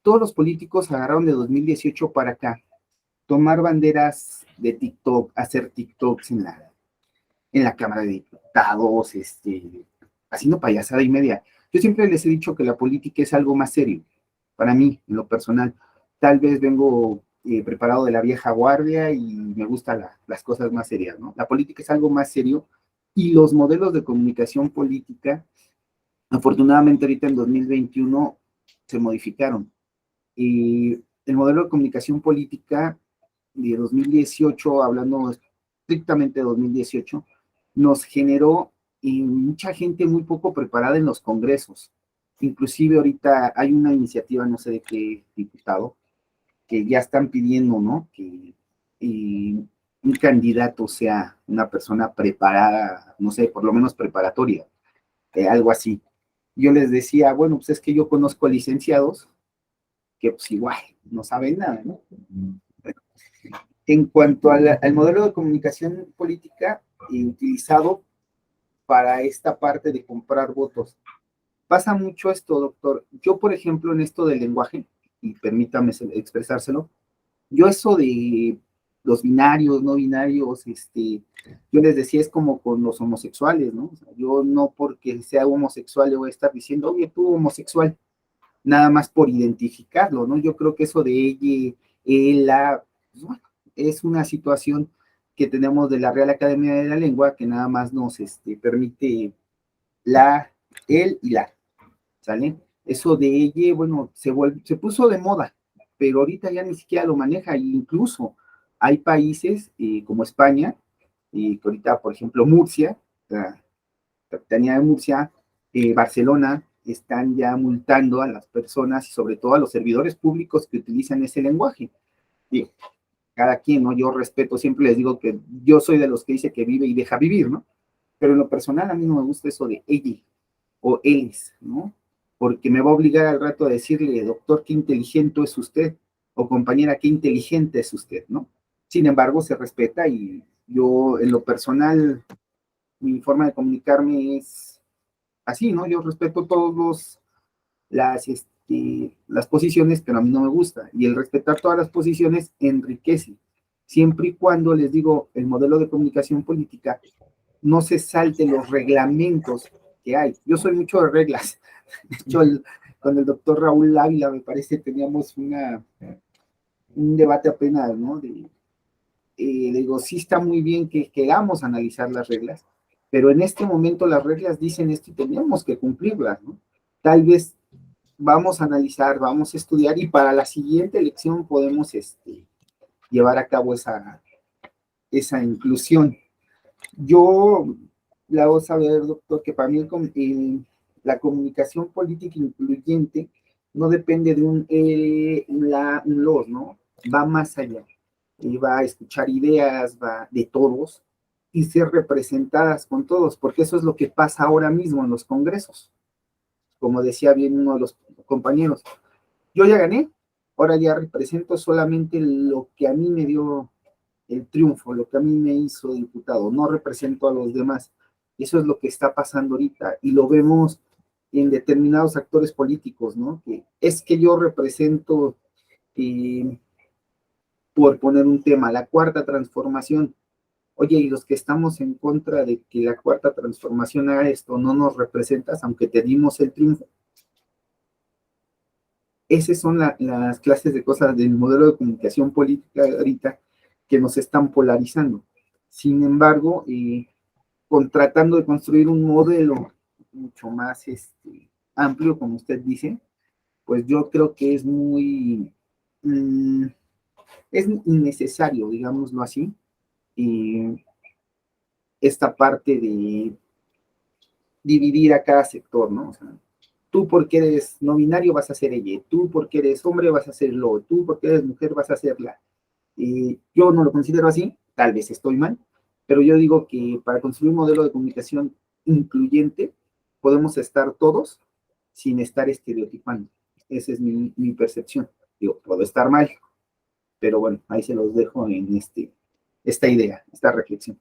Todos los políticos agarraron de 2018 para acá, tomar banderas de TikTok, hacer TikToks en la Cámara de Diputados, haciendo payasada y media. Yo siempre les he dicho que la política es algo más serio, para mí, en lo personal. Tal vez vengo preparado de la vieja guardia y me gustan las cosas más serias, ¿no? La política es algo más serio, y los modelos de comunicación política, afortunadamente ahorita en 2021, se modificaron. El modelo de comunicación política de 2018, hablando estrictamente de 2018, nos generó mucha gente muy poco preparada en los congresos. Inclusive ahorita hay una iniciativa, no sé de qué diputado, que ya están pidiendo, ¿no? Que un candidato sea una persona preparada, no sé, por lo menos preparatoria, algo así. Yo les decía, bueno, pues es que yo conozco licenciados que pues igual no saben nada, ¿no? En cuanto al modelo de comunicación política utilizado para esta parte de comprar votos, pasa mucho esto, doctor. Yo, por ejemplo, en esto del lenguaje, y permítame expresárselo, yo eso de los binarios, no binarios, yo les decía, es como con los homosexuales, ¿no? O sea, yo no porque sea homosexual le voy a estar diciendo, oye, tú homosexual, nada más por identificarlo, ¿no? Yo creo que eso de ella, la, pues bueno, es una situación que tenemos de la Real Academia de la Lengua que nada más nos permite la, él y la, ¿sale? Eso de ella, bueno, se puso de moda, pero ahorita ya ni siquiera lo maneja, e incluso hay países como España, que ahorita, por ejemplo, Murcia, la capitanía de Murcia, Barcelona, están ya multando a las personas y sobre todo a los servidores públicos que utilizan ese lenguaje. Y cada quien, ¿no? Yo respeto, siempre les digo que yo soy de los que dice que vive y deja vivir, ¿no? Pero en lo personal a mí no me gusta eso de ella o ellos, ¿no? Porque me va a obligar al rato a decirle, doctor, qué inteligente es usted, o compañera, qué inteligente es usted, ¿no? Sin embargo, se respeta y yo en lo personal, mi forma de comunicarme es así, ¿no? Yo respeto todos las posiciones, pero a mí no me gusta. Y el respetar todas las posiciones enriquece, siempre y cuando, les digo, el modelo de comunicación política no se salte los reglamentos que hay. Yo soy mucho de reglas. De hecho, con el doctor Raúl Ávila, me parece, teníamos un debate apenas, ¿no? Le digo, sí está muy bien que queramos analizar las reglas, pero en este momento las reglas dicen esto y tenemos que cumplirlas, ¿no? Tal vez vamos a analizar, vamos a estudiar y para la siguiente elección podemos llevar a cabo esa inclusión. Yo le hago saber, doctor, que para mí la comunicación política incluyente no depende de un los, ¿no? Va más allá. Y va a escuchar ideas, va de todos y ser representadas con todos, porque eso es lo que pasa ahora mismo en los congresos. Como decía bien uno de los compañeros, yo ya gané, ahora ya represento solamente lo que a mí me dio el triunfo, lo que a mí me hizo diputado, no represento a los demás. Eso es lo que está pasando ahorita y lo vemos en determinados actores políticos, ¿no? Que es que yo represento, por poner un tema, la cuarta transformación. Oye, y los que estamos en contra de que la cuarta transformación haga esto, no nos representas, aunque te dimos el triunfo. Esas son las clases de cosas del modelo de comunicación política ahorita que nos están polarizando. Sin embargo, tratando de construir un modelo mucho más amplio, como usted dice, pues yo creo que es muy, es innecesario, digámoslo así, esta parte de dividir a cada sector, ¿no? O sea, tú porque eres no binario vas a ser ella, tú porque eres hombre vas a ser lo, tú porque eres mujer vas a ser la. Yo no lo considero así, tal vez estoy mal, pero yo digo que para construir un modelo de comunicación incluyente podemos estar todos sin estar estereotipando. Esa es mi percepción. Digo, puedo estar mal, pero bueno, ahí se los dejo en esta idea, esta reflexión.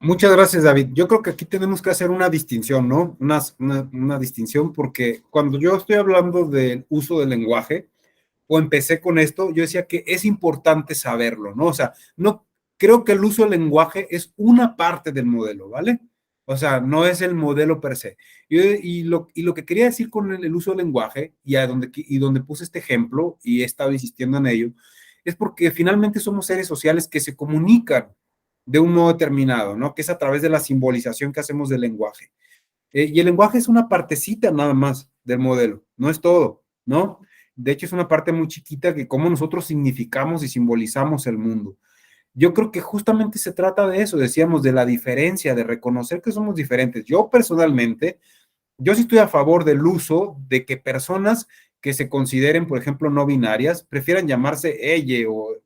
Muchas gracias, David. Yo creo que aquí tenemos que hacer una distinción, ¿no? Una distinción, porque cuando yo estoy hablando del uso del lenguaje, o empecé con esto, yo decía que es importante saberlo, ¿no? O sea, no creo que el uso del lenguaje es una parte del modelo, ¿vale? O sea, no es el modelo per se. Y lo que quería decir con el uso del lenguaje, y donde puse este ejemplo, y he estado insistiendo en ello, es porque finalmente somos seres sociales que se comunican de un modo determinado, ¿no? Que es a través de la simbolización que hacemos del lenguaje. Y el lenguaje es una partecita nada más del modelo, no es todo, ¿no? de hecho es una parte muy chiquita que cómo nosotros significamos y simbolizamos el mundo. Yo creo que justamente se trata de eso, decíamos, de la diferencia, de reconocer que somos diferentes. Yo personalmente, yo sí estoy a favor del uso de que personas que se consideren, por ejemplo, no binarias, prefieran llamarse ella o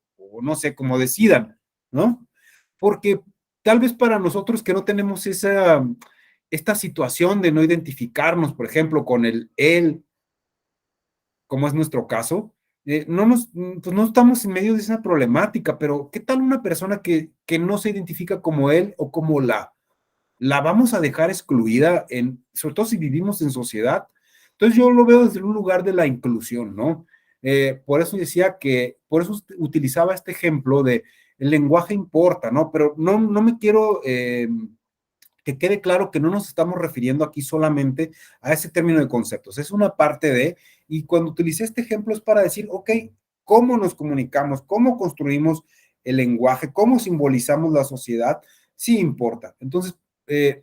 no sé, como decidan, ¿no? Porque tal vez para nosotros que no tenemos esta situación de no identificarnos, por ejemplo, con el él, como es nuestro caso, pues no estamos en medio de esa problemática, pero ¿qué tal una persona que no se identifica como él o como la vamos a dejar excluida, sobre todo si vivimos en sociedad? Entonces yo lo veo desde un lugar de la inclusión, ¿no? Por eso decía por eso utilizaba este ejemplo de el lenguaje importa, ¿no? Pero no me quiero que quede claro que no nos estamos refiriendo aquí solamente a ese término de conceptos, es una parte de, y cuando utilicé este ejemplo es para decir, ok, ¿cómo nos comunicamos? ¿Cómo construimos el lenguaje? ¿Cómo simbolizamos la sociedad? Sí importa. Entonces,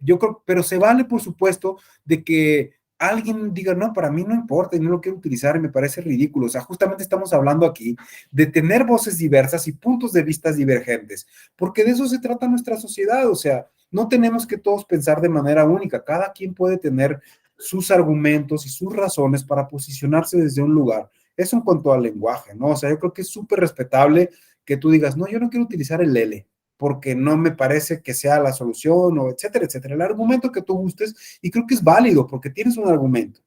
yo creo, pero se vale, por supuesto, de que alguien diga, no, para mí no importa y no lo quiero utilizar y me parece ridículo. O sea, justamente estamos hablando aquí de tener voces diversas y puntos de vista divergentes, porque de eso se trata nuestra sociedad. O sea, no tenemos que todos pensar de manera única, cada quien puede tener sus argumentos y sus razones para posicionarse desde un lugar. Eso en cuanto al lenguaje, ¿no? O sea, yo creo que es súper respetable que tú digas, no, yo no quiero utilizar el L, porque no me parece que sea la solución, o etcétera, etcétera. El argumento que tú gustes, y creo que es válido, porque tienes un argumento.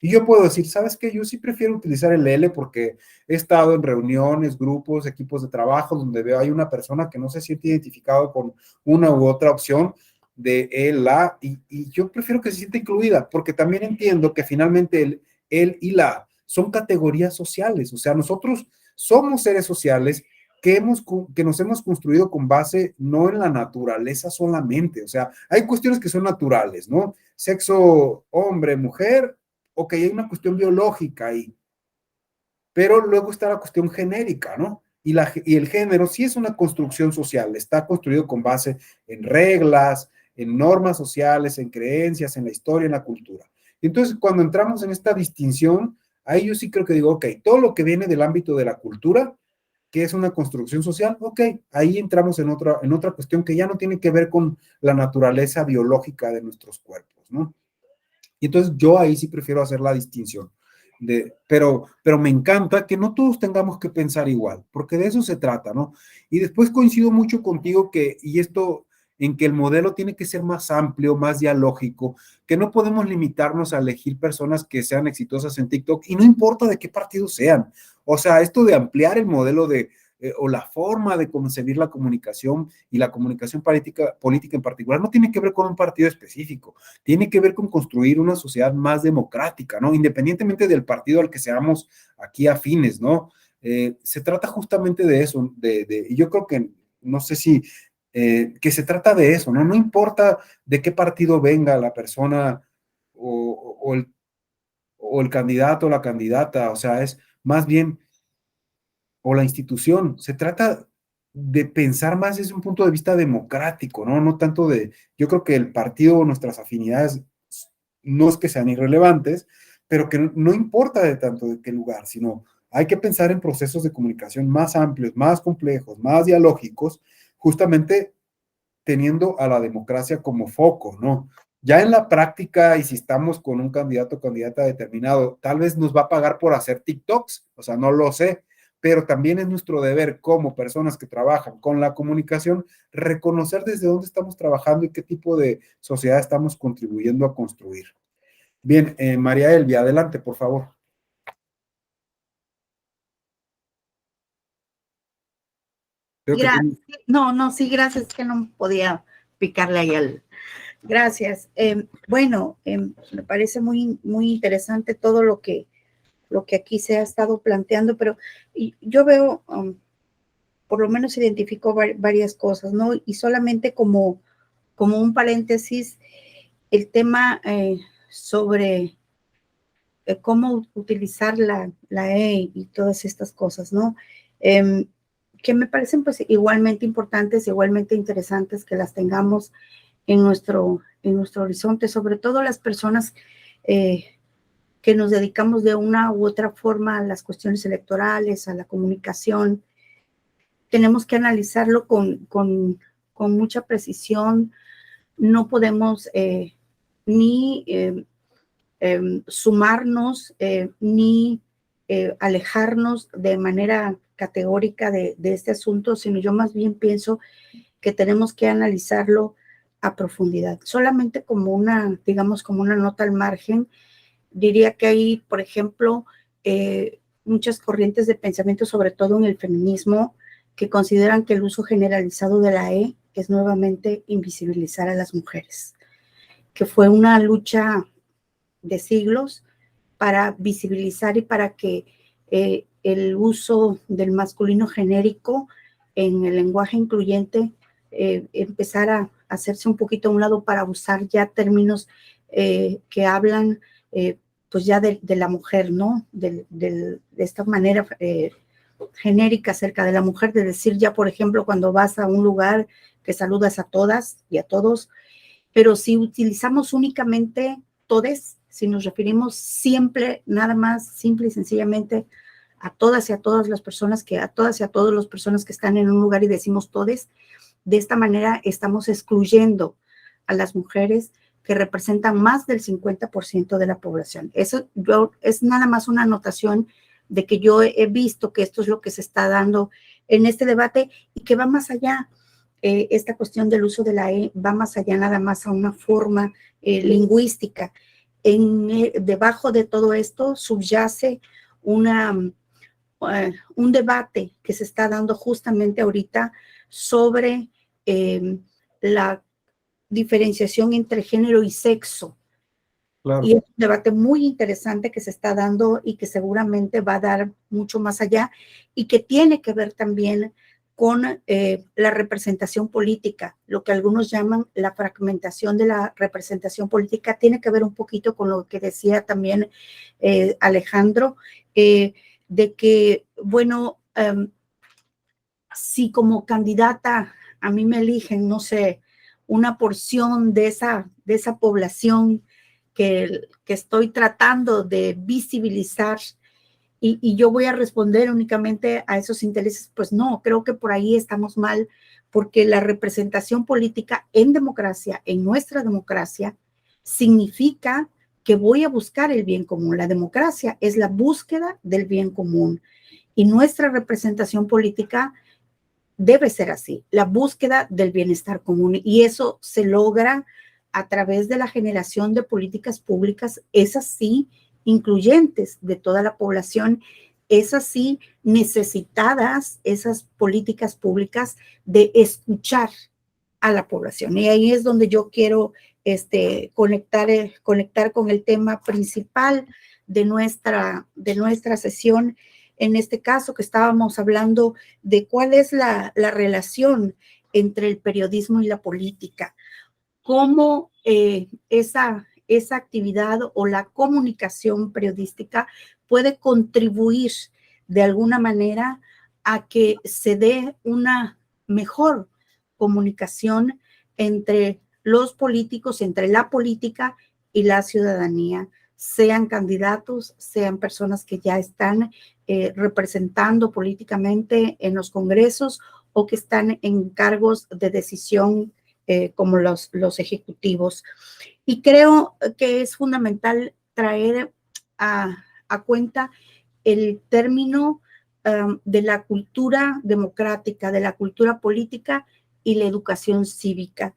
Y yo puedo decir, ¿sabes qué? Yo sí prefiero utilizar el L porque he estado en reuniones, grupos, equipos de trabajo donde veo hay una persona que no se siente identificado con una u otra opción de él, la, y yo prefiero que se sienta incluida porque también entiendo que finalmente él y la son categorías sociales. O sea, nosotros somos seres sociales que nos hemos construido con base no en la naturaleza solamente. O sea, hay cuestiones que son naturales, ¿no? Sexo hombre, mujer, ok, hay una cuestión biológica ahí, pero luego está la cuestión genérica, ¿no? Y el género sí es una construcción social, está construido con base en reglas, en normas sociales, en creencias, en la historia, en la cultura. Y entonces, cuando entramos en esta distinción, ahí yo sí creo que digo, ok, todo lo que viene del ámbito de la cultura, que es una construcción social, ok, ahí entramos en otra cuestión que ya no tiene que ver con la naturaleza biológica de nuestros cuerpos, ¿no? Y entonces yo ahí sí prefiero hacer la distinción. Pero me encanta que no todos tengamos que pensar igual, porque de eso se trata, ¿no? Y después coincido mucho contigo en que el modelo tiene que ser más amplio, más dialógico, que no podemos limitarnos a elegir personas que sean exitosas en TikTok y no importa de qué partido sean. O sea, esto de ampliar el modelo o la forma de concebir la comunicación y la comunicación política en particular no tiene que ver con un partido específico, tiene que ver con construir una sociedad más democrática, ¿no? Independientemente del partido al que seamos aquí afines, ¿no? Se trata justamente de eso, y yo creo que, no sé si, que se trata de eso, ¿no? No importa de qué partido venga la persona o el candidato o la candidata, o sea, es más bien o la institución. Se trata de pensar más desde un punto de vista democrático, ¿no? No tanto yo creo que el partido o nuestras afinidades no es que sean irrelevantes, pero que no importa de tanto de qué lugar, sino hay que pensar en procesos de comunicación más amplios, más complejos, más dialógicos, justamente teniendo a la democracia como foco, ¿no? Ya en la práctica, y si estamos con un candidato o candidata determinado, tal vez nos va a pagar por hacer TikToks, o sea, no lo sé, pero también es nuestro deber como personas que trabajan con la comunicación, reconocer desde dónde estamos trabajando y qué tipo de sociedad estamos contribuyendo a construir. Bien, María Elvia, adelante, por favor. Gracias. Sí, gracias, es que no podía picarle ahí al... Gracias. Bueno, me parece muy, muy interesante todo lo que aquí se ha estado planteando, pero yo veo, por lo menos identifico varias cosas, ¿no? Y solamente como un paréntesis, el tema sobre cómo utilizar la E y todas estas cosas, ¿no? Que me parecen pues igualmente importantes, igualmente interesantes que las tengamos en nuestro horizonte, sobre todo las personas que nos dedicamos de una u otra forma a las cuestiones electorales, a la comunicación, tenemos que analizarlo con mucha precisión. No podemos ni sumarnos ni alejarnos de manera categórica de este asunto, sino yo más bien pienso que tenemos que analizarlo a profundidad. Solamente como una, digamos, como una nota al margen, diría que hay, por ejemplo, muchas corrientes de pensamiento, sobre todo en el feminismo, que consideran que el uso generalizado de la E es nuevamente invisibilizar a las mujeres, que fue una lucha de siglos para visibilizar y para que el uso del masculino genérico en el lenguaje incluyente empezara a hacerse un poquito a un lado para usar ya términos que hablan pues ya de la mujer, ¿no? De esta manera genérica acerca de la mujer, de decir ya, por ejemplo, cuando vas a un lugar que saludas a todas y a todos, pero si utilizamos únicamente todes, si nos referimos siempre, nada más, simple y sencillamente a todas y a todas las personas a todas y a todas las personas que están en un lugar y decimos todes, de esta manera estamos excluyendo a las mujeres que representan más del 50% de la población. Eso es nada más una anotación de que yo he visto que esto es lo que se está dando en este debate y que va más allá. Esta cuestión del uso de la E va más allá nada más a una forma lingüística. Debajo de todo esto subyace un debate que se está dando justamente ahorita sobre la diferenciación entre género y sexo. Claro. Y es un debate muy interesante que se está dando y que seguramente va a dar mucho más allá y que tiene que ver también con la representación política, lo que algunos llaman la fragmentación de la representación política, tiene que ver un poquito con lo que decía también Alejandro, de que, bueno, si como candidata a mí me eligen, no sé, una porción de esa población que estoy tratando de visibilizar y yo voy a responder únicamente a esos intereses, pues no, creo que por ahí estamos mal, porque la representación política en democracia, en nuestra democracia, significa que voy a buscar el bien común. La democracia es la búsqueda del bien común y nuestra representación política debe ser así, la búsqueda del bienestar común, y eso se logra a través de la generación de políticas públicas, esas sí, incluyentes de toda la población, esas sí, necesitadas, esas políticas públicas de escuchar a la población. Y ahí es donde yo quiero conectar con el tema principal de nuestra sesión, en este caso que estábamos hablando de cuál es la relación entre el periodismo y la política, cómo esa actividad o la comunicación periodística puede contribuir de alguna manera a que se dé una mejor comunicación entre los políticos, entre la política y la ciudadanía, sean candidatos, sean personas que ya están representando políticamente en los congresos o que están en cargos de decisión como los ejecutivos. Y creo que es fundamental traer a cuenta el término de la cultura democrática, de la cultura política y la educación cívica.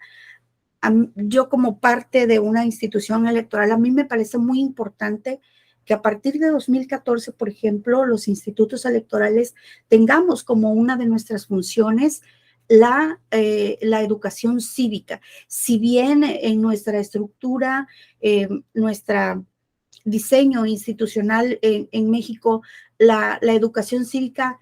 Yo como parte de una institución electoral, a mí me parece muy importante que a partir de 2014, por ejemplo, los institutos electorales tengamos como una de nuestras funciones la educación cívica. Si bien en nuestra estructura, nuestro diseño institucional en México, la educación cívica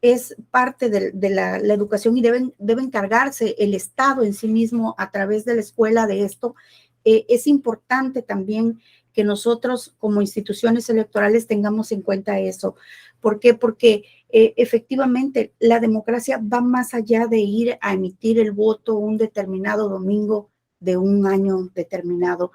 es parte de la educación y debe encargarse el Estado en sí mismo a través de la escuela de esto, es importante también que nosotros como instituciones electorales tengamos en cuenta eso. ¿Por qué? Porque efectivamente la democracia va más allá de ir a emitir el voto un determinado domingo de un año determinado.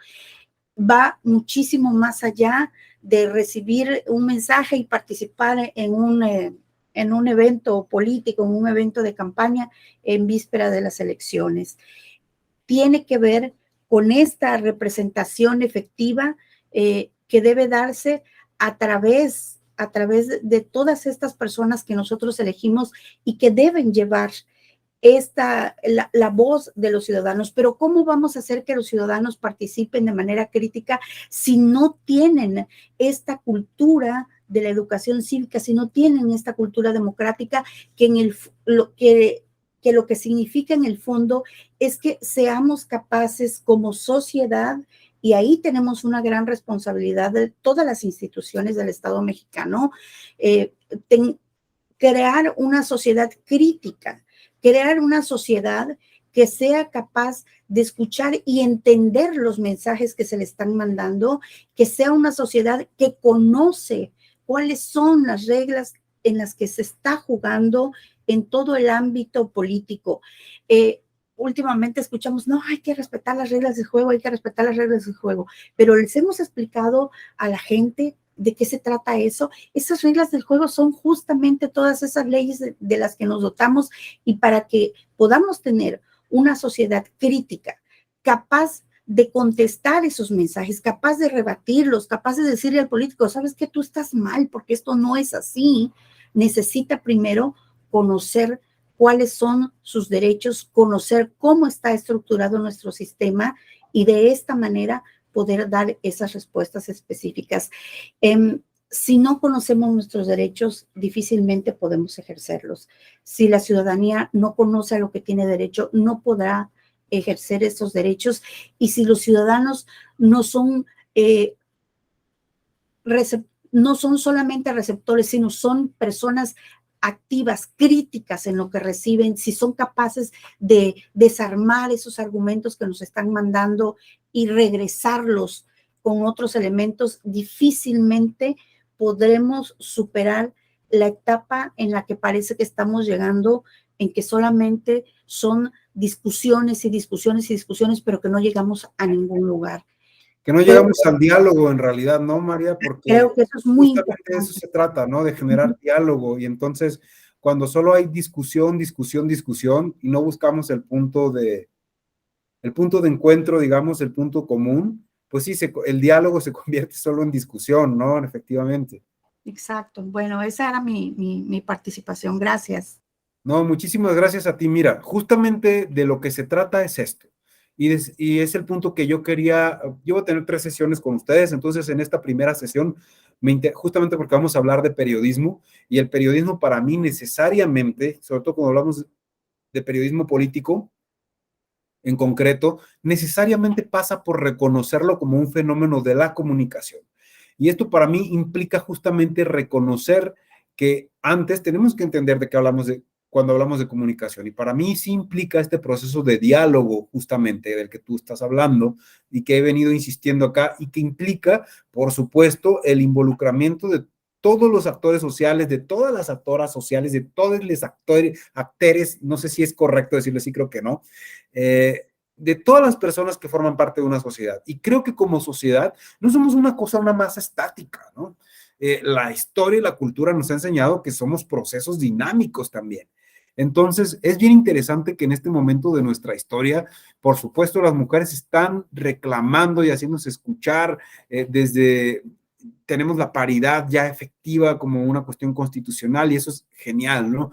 va muchísimo más allá de recibir un mensaje y participar en un evento político, en un evento de campaña en víspera de las elecciones. Tiene que ver con esta representación efectiva que debe darse a través de todas estas personas que nosotros elegimos y que deben llevar la voz de los ciudadanos. Pero ¿cómo vamos a hacer que los ciudadanos participen de manera crítica si no tienen esta cultura de la educación cívica, si no tienen esta cultura democrática que lo que significa en el fondo es que seamos capaces como sociedad, y ahí tenemos una gran responsabilidad de todas las instituciones del Estado mexicano, crear una sociedad crítica, crear una sociedad que sea capaz de escuchar y entender los mensajes que se le están mandando, que sea una sociedad que conoce cuáles son las reglas en las que se está jugando en todo el ámbito político. Últimamente escuchamos, no, hay que respetar las reglas del juego, hay que respetar las reglas del juego, pero les hemos explicado a la gente de qué se trata eso. Esas reglas del juego son justamente todas esas leyes de las que nos dotamos, y para que podamos tener una sociedad crítica, capaz de contestar esos mensajes, capaz de rebatirlos, capaz de decirle al político, sabes que tú estás mal porque esto no es así, necesita primero conocer cuáles son sus derechos, conocer cómo está estructurado nuestro sistema y de esta manera poder dar esas respuestas específicas. Si no conocemos nuestros derechos, difícilmente podemos ejercerlos. Si la ciudadanía no conoce a lo que tiene derecho, no podrá ejercer esos derechos. Y si los ciudadanos no son solamente receptores, sino son personas activas, críticas en lo que reciben, si son capaces de desarmar esos argumentos que nos están mandando y regresarlos con otros elementos, difícilmente podremos superar la etapa en la que parece que estamos llegando, en que solamente son discusiones y discusiones y discusiones, pero que no llegamos a ningún lugar. Que no llegamos al diálogo en realidad, ¿no, María? Porque creo que eso es muy justamente de eso se trata, ¿no? De generar diálogo. Y entonces, cuando solo hay discusión, y no buscamos el punto de encuentro, digamos, el punto común, pues sí, el diálogo se convierte solo en discusión, ¿no? Efectivamente. Exacto. Bueno, esa era mi participación. Gracias. No, muchísimas gracias a ti. Mira, justamente de lo que se trata es esto. Y es el punto que yo voy a tener 3 sesiones con ustedes, entonces en esta primera sesión, justamente porque vamos a hablar de periodismo, y el periodismo para mí necesariamente, sobre todo cuando hablamos de periodismo político, en concreto, necesariamente pasa por reconocerlo como un fenómeno de la comunicación. Y esto para mí implica justamente reconocer que antes tenemos que entender de qué hablamos cuando hablamos de comunicación. Y para mí sí implica este proceso de diálogo justamente del que tú estás hablando y que he venido insistiendo acá, y que implica, por supuesto, el involucramiento de todos los actores sociales, de todas las actoras sociales, de todos los actores, no sé si es correcto decirlo así, creo que no, de todas las personas que forman parte de una sociedad. Y creo que como sociedad no somos una masa estática, ¿no? La historia y la cultura nos ha enseñado que somos procesos dinámicos también. Entonces, es bien interesante que en este momento de nuestra historia, por supuesto, las mujeres están reclamando y haciéndose escuchar tenemos la paridad ya efectiva como una cuestión constitucional, y eso es genial, ¿no?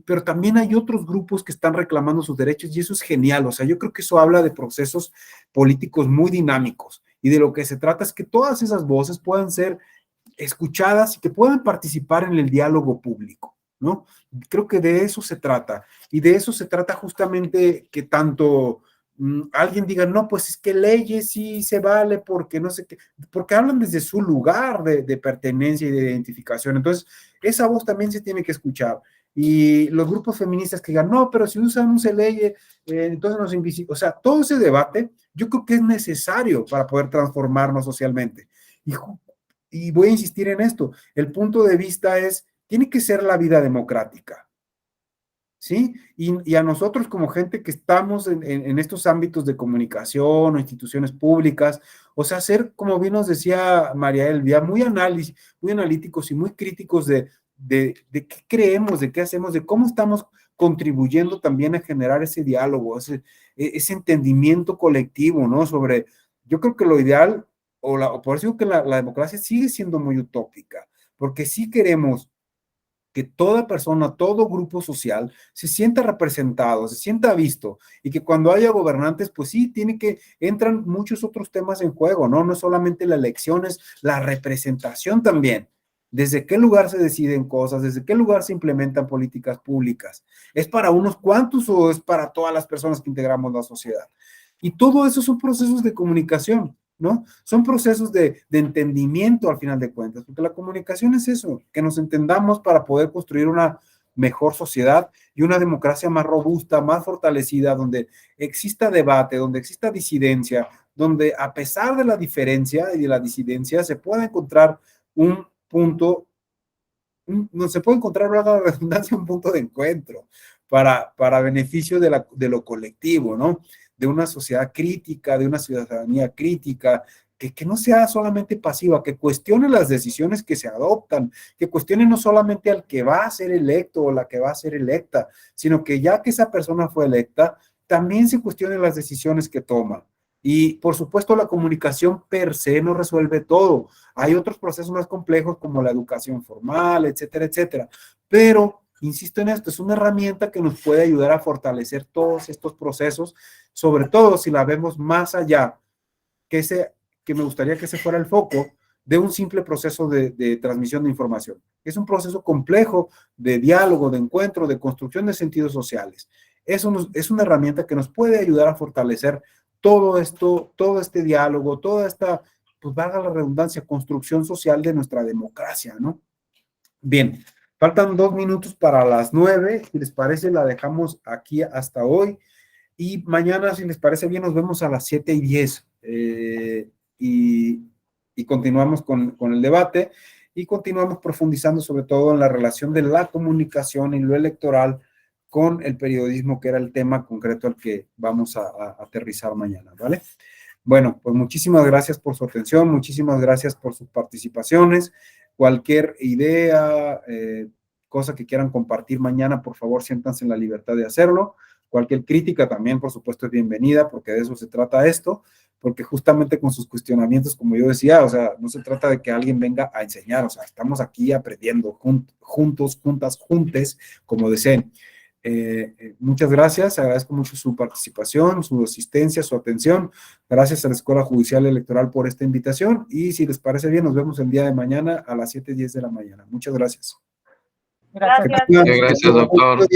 Pero también hay otros grupos que están reclamando sus derechos, y eso es genial. O sea, yo creo que eso habla de procesos políticos muy dinámicos, y de lo que se trata es que todas esas voces puedan ser escuchadas y que puedan participar en el diálogo público, ¿no? Creo que de eso se trata, y de eso se trata justamente que tanto alguien diga, no, pues es que leyes sí se vale porque no sé qué, porque hablan desde su lugar de pertenencia y de identificación. Entonces, esa voz también se tiene que escuchar. Y los grupos feministas que digan, no, pero si usamos ley, entonces nos invisible. O sea, todo ese debate yo creo que es necesario para poder transformarnos socialmente. Y voy a insistir en esto, el punto de vista tiene que ser la vida democrática. ¿sí? Y a nosotros como gente que estamos en estos ámbitos de comunicación o instituciones públicas, o sea, ser, como bien nos decía María Elvia, muy analíticos y muy críticos de qué creemos, de qué hacemos, de cómo estamos contribuyendo también a generar ese diálogo, ese entendimiento colectivo, ¿no? Sobre, yo creo que lo ideal, o por eso digo que la democracia sigue siendo muy utópica, porque sí queremos que toda persona, todo grupo social se sienta representado, se sienta visto, y que cuando haya gobernantes, pues sí, entran muchos otros temas en juego, ¿no? No es solamente la elección, es la representación también. ¿Desde qué lugar se deciden cosas? ¿Desde qué lugar se implementan políticas públicas? ¿Es para unos cuantos o es para todas las personas que integramos la sociedad? Y todo eso son procesos de comunicación, ¿no? Son procesos de entendimiento al final de cuentas, porque la comunicación es eso, que nos entendamos para poder construir una mejor sociedad y una democracia más robusta, más fortalecida, donde exista debate, donde exista disidencia, donde a pesar de la diferencia y de la disidencia se pueda encontrar un punto, no se puede encontrar, la redundancia, un punto de encuentro para beneficio de lo colectivo, ¿no? De una sociedad crítica, de una ciudadanía crítica, que no sea solamente pasiva, que cuestione las decisiones que se adoptan, que cuestione no solamente al que va a ser electo o la que va a ser electa, sino que ya que esa persona fue electa, también se cuestione las decisiones que toma. Y por supuesto la comunicación per se no resuelve todo. Hay otros procesos más complejos como la educación formal, etcétera, etcétera. Pero, insisto en esto, es una herramienta que nos puede ayudar a fortalecer todos estos procesos, sobre todo si la vemos más allá, que me gustaría que ese fuera el foco de un simple proceso de transmisión de información. Es un proceso complejo de diálogo, de encuentro, de construcción de sentidos sociales. Eso es una herramienta que nos puede ayudar a fortalecer todo esto, todo este diálogo, toda esta, pues valga la redundancia, construcción social de nuestra democracia, ¿no? Bien, faltan 2 minutos para las 9, si les parece la dejamos aquí hasta hoy, y mañana, si les parece bien, nos vemos a las 7:10, y continuamos con el debate, y continuamos profundizando sobre todo en la relación de la comunicación y lo electoral con el periodismo, que era el tema concreto al que vamos a aterrizar mañana, ¿vale? Bueno, pues muchísimas gracias por su atención, muchísimas gracias por sus participaciones. Cualquier idea, cosa que quieran compartir mañana, por favor, siéntanse en la libertad de hacerlo. Cualquier crítica también, por supuesto, es bienvenida, porque de eso se trata esto, porque justamente con sus cuestionamientos, como yo decía, o sea, no se trata de que alguien venga a enseñar, o sea, estamos aquí aprendiendo juntos, juntas, juntes, como deseen. Muchas gracias, agradezco mucho su participación, su asistencia, su atención. Gracias a la Escuela Judicial Electoral por esta invitación, y si les parece bien, nos vemos el día de mañana a las 7:10 de la mañana. Muchas gracias. Gracias. Gracias, doctor.